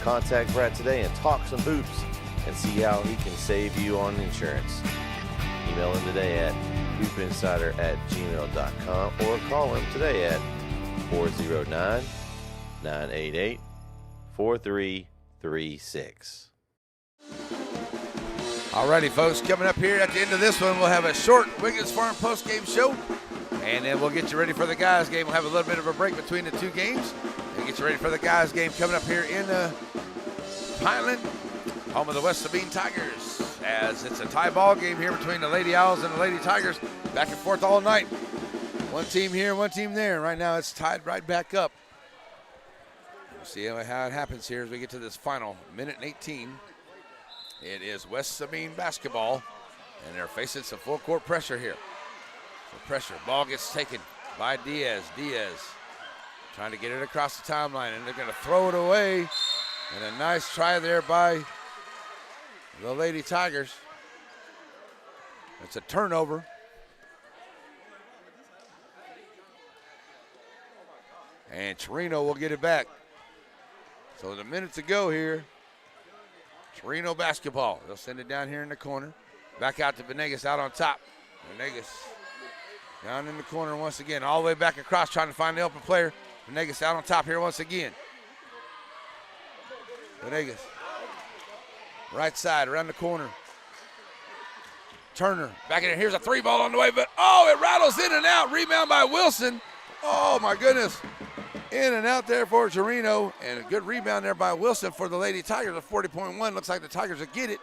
Contact Brad today and talk some hoops and see how he can save you on insurance. Email him today at hoopinsider@gmail.com or call him today at 409-988-4336. Alrighty, folks, coming up here at the end of this one, we'll have a short Wiggins Farm post-game show, and then we'll get you ready for the guys' game. We'll have a little bit of a break between the two games and get you ready for the guys' game coming up here in Pineland, home of the West Sabine Tigers, as it's a tie ball game here between the Lady Owls and the Lady Tigers, back and forth all night. One team here, one team there. Right now it's tied right back up. We'll see how it happens here as we get to this final minute and 18 It is West Sabine basketball, and they're facing some full court pressure here. So pressure, ball gets taken by Diaz. Diaz trying to get it across the timeline, and they're going to throw it away. And a nice try there by the Lady Tigers. It's a turnover. And Chireno will get it back. So the minute to go here. Chireno basketball. They'll send it down here in the corner. Back out to Venegas out on top. Venegas down in the corner once again. All the way back across trying to find the open player. Venegas out on top here once again. Venegas. Right side around the corner. Turner back in there. Here's a three ball on the way, but oh, it rattles in and out. Rebound by Wilson. Oh my goodness. In and out there for Chireno, and a good rebound there by Wilson for the Lady Tigers. A 40.1. Looks like the Tigers will get it.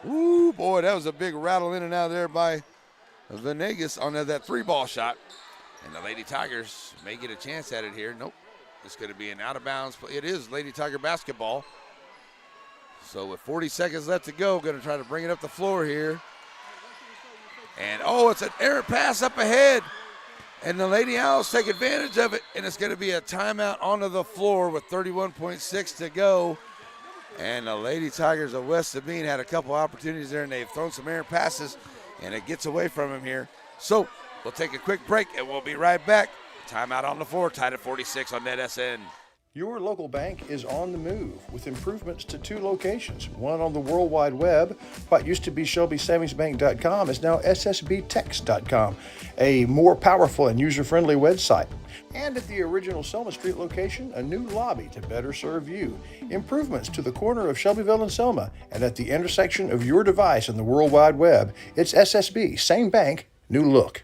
Ooh, boy, that was a big rattle in and out there by Venegas on that three ball shot. And the Lady Tigers may get a chance at it here. Nope. It's going to be an out of bounds play. It is Lady Tiger basketball. So with 40 seconds left to go, going to try to bring it up the floor here. And oh, it's an errant pass up ahead. And the Lady Owls take advantage of it, and it's going to be a timeout onto the floor with 31.6 to go. And the Lady Tigers of West Sabine had a couple opportunities there, and they've thrown some errant passes, and it gets away from them here. So we'll take a quick break, and we'll be right back. Timeout on the floor, tied at 46 on NetSN. Your local bank is on the move with improvements to 2 locations. One on the World Wide Web. What used to be ShelbySavingsBank.com is now HSBTex.com, a more powerful and user-friendly website. And at the original Selma Street location, a new lobby to better serve you. Improvements to the corner of Shelbyville and Selma, and at the intersection of your device and the World Wide Web, it's SSB, same bank, new look.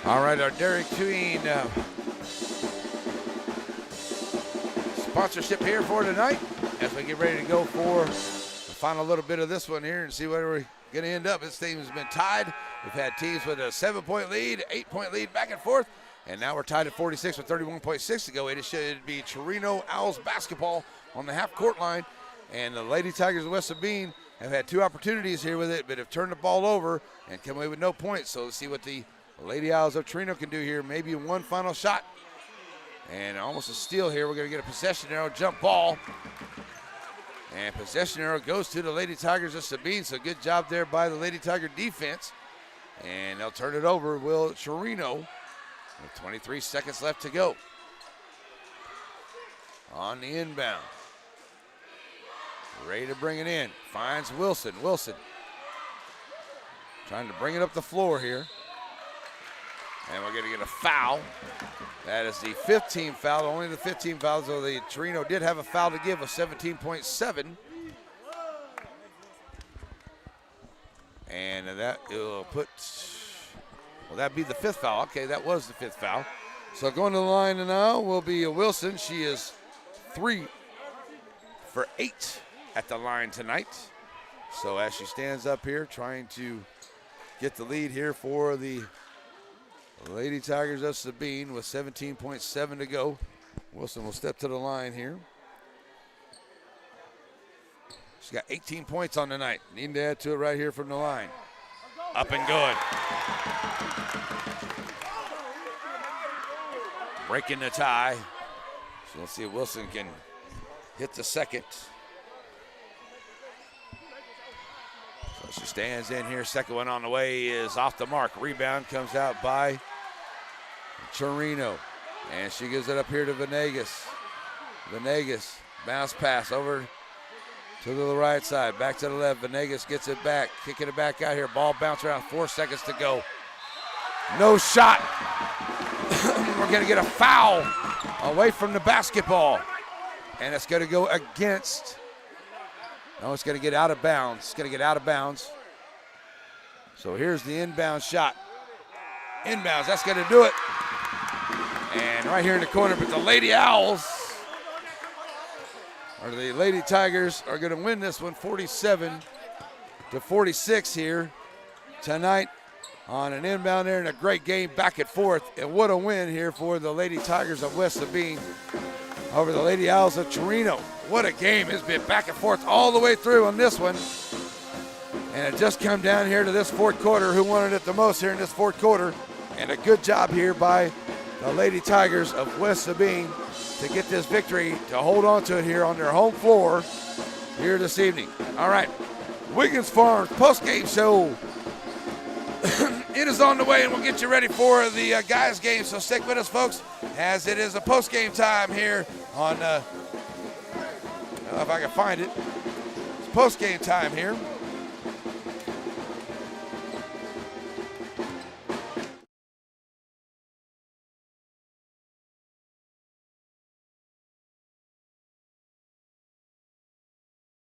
All right, our Dairy Queen sponsorship here for tonight as we get ready to go for the final little bit of this one here and see where we're going to end up. This team has been tied. We've had teams with a 7-point lead, 8-point lead back and forth, and now we're tied at 46 with 31.6 to go. It should be Chireno Owls basketball on the half-court line, and the Lady Tigers of West Sabine have had 2 opportunities here with it, but have turned the ball over and come away with no points. So let's see what the Lady Owls of Chireno can do here. Maybe one final shot. And almost a steal here. We're going to get a possession arrow, jump ball. And possession arrow goes to the Lady Tigers of Sabine. So good job there by the Lady Tiger defense. And they'll turn it over, will Chireno, with 23 seconds left to go. On the inbound. Ready to bring it in. Finds Wilson. Wilson trying to bring it up the floor here. And we're going to get a foul. That is the 15th foul, only the 15th foul, so the Chireno did have a foul to give, a 17.7. And that will put, will that be the 5th foul? Okay, that was the 5th foul. So going to the line now will be Wilson. She is 3 for 8 at the line tonight. So as she stands up here trying to get the lead here for the Lady Tigers of Sabine with 17.7 to go. Wilson will step to the line here. She's got 18 points on the night. Needing to add to it right here from the line. Up and good. Breaking the tie. So let's see if Wilson can hit the second. So she stands in here. Second one on the way is off the mark. Rebound comes out by Chireno. And she gives it up here to Venegas. Venegas, bounce pass over to the right side. Back to the left. Venegas gets it back. Kicking it back out here. Ball bounce around. 4 seconds to go. No shot. We're going to get a foul away from the basketball. And it's going to go against. No, it's going to get out of bounds. It's going to get out of bounds. So here's the inbound shot. Inbounds, that's going to do it. And right here in the corner, but the Lady Owls are or the Lady Tigers are going to win this one 47-46 here tonight on an inbound there, and a great game back and forth. And what a win here for the Lady Tigers of West Sabine over the Lady Owls of Chireno. What a game. It's been back and forth all the way through on this one. And it just come down here to this fourth quarter. Who wanted it the most here in this fourth quarter? And a good job here by the Lady Tigers of West Sabine to get this victory, to hold on to it here on their home floor here this evening. All right, Wiggins Farms post-game show. It is on the way, and we'll get you ready for the guys' game. So stick with us, folks, as it is a post-game time here on, I don't know if I can find it. It's post-game time here.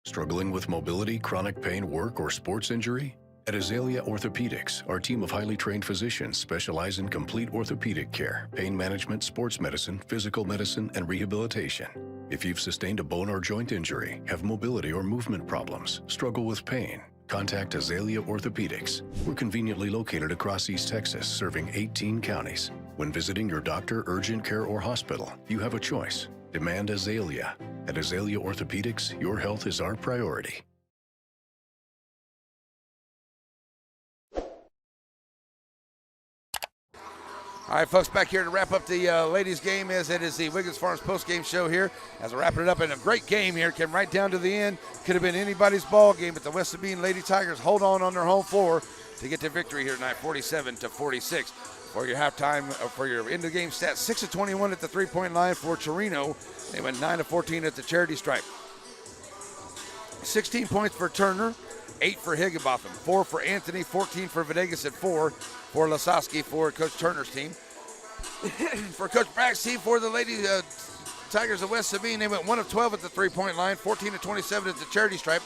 Struggling with mobility, chronic pain, work, or sports injury? At Azalea Orthopedics, our team of highly trained physicians specialize in complete orthopedic care, pain management, sports medicine, physical medicine, and rehabilitation. If you've sustained a bone or joint injury, have mobility or movement problems, struggle with pain, contact Azalea Orthopedics. We're conveniently located across East Texas, serving 18 counties. When visiting your doctor, urgent care, or hospital, you have a choice. Demand Azalea. At Azalea Orthopedics, your health is our priority. All right, folks, back here to wrap up the ladies' game as it is the Wiggins Farms post-game show here. As we're wrapping it up in a great game here, came right down to the end. Could have been anybody's ball game, but the West Sabine Lady Tigers hold on their home floor to get the victory here tonight, 47-46. For your halftime, for your end-of-game stats, 6 of 21 at the three-point line for Chireno. They went 9 of 14 at the charity stripe. 16 points for Turner, 8 for Higginbotham, 4 for Anthony, 14 for Venegas, and 4 for Lasowski for Coach Turner's team. For Coach Bragg's team, for the Lady Tigers of West Sabine, they went 1 of 12 at the three-point line, 14 of 27 at the charity stripe,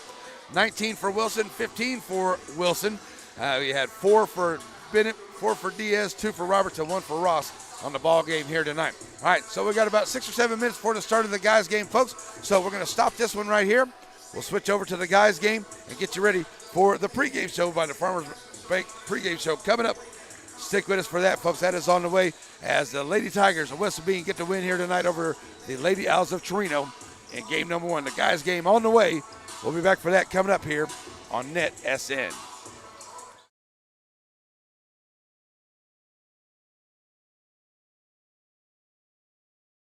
19 for Wilson, 15 for Wilson. We had 4 for Bennett, 4 for Diaz, 2 for Roberts, and 1 for Ross on the ball game here tonight. All right, so we got about 6 or 7 minutes before the start of the guys' game, folks. So we're going to stop this one right here. We'll switch over to the guys' game and get you ready for the pregame show by the Farmers Bank pregame show coming up. Stick with us for that, folks. That is on the way as the Lady Tigers of West Sabine get the win here tonight over the Lady Owls of Chireno in game number 1. The guys' game on the way. We'll be back for that coming up here on NetSN.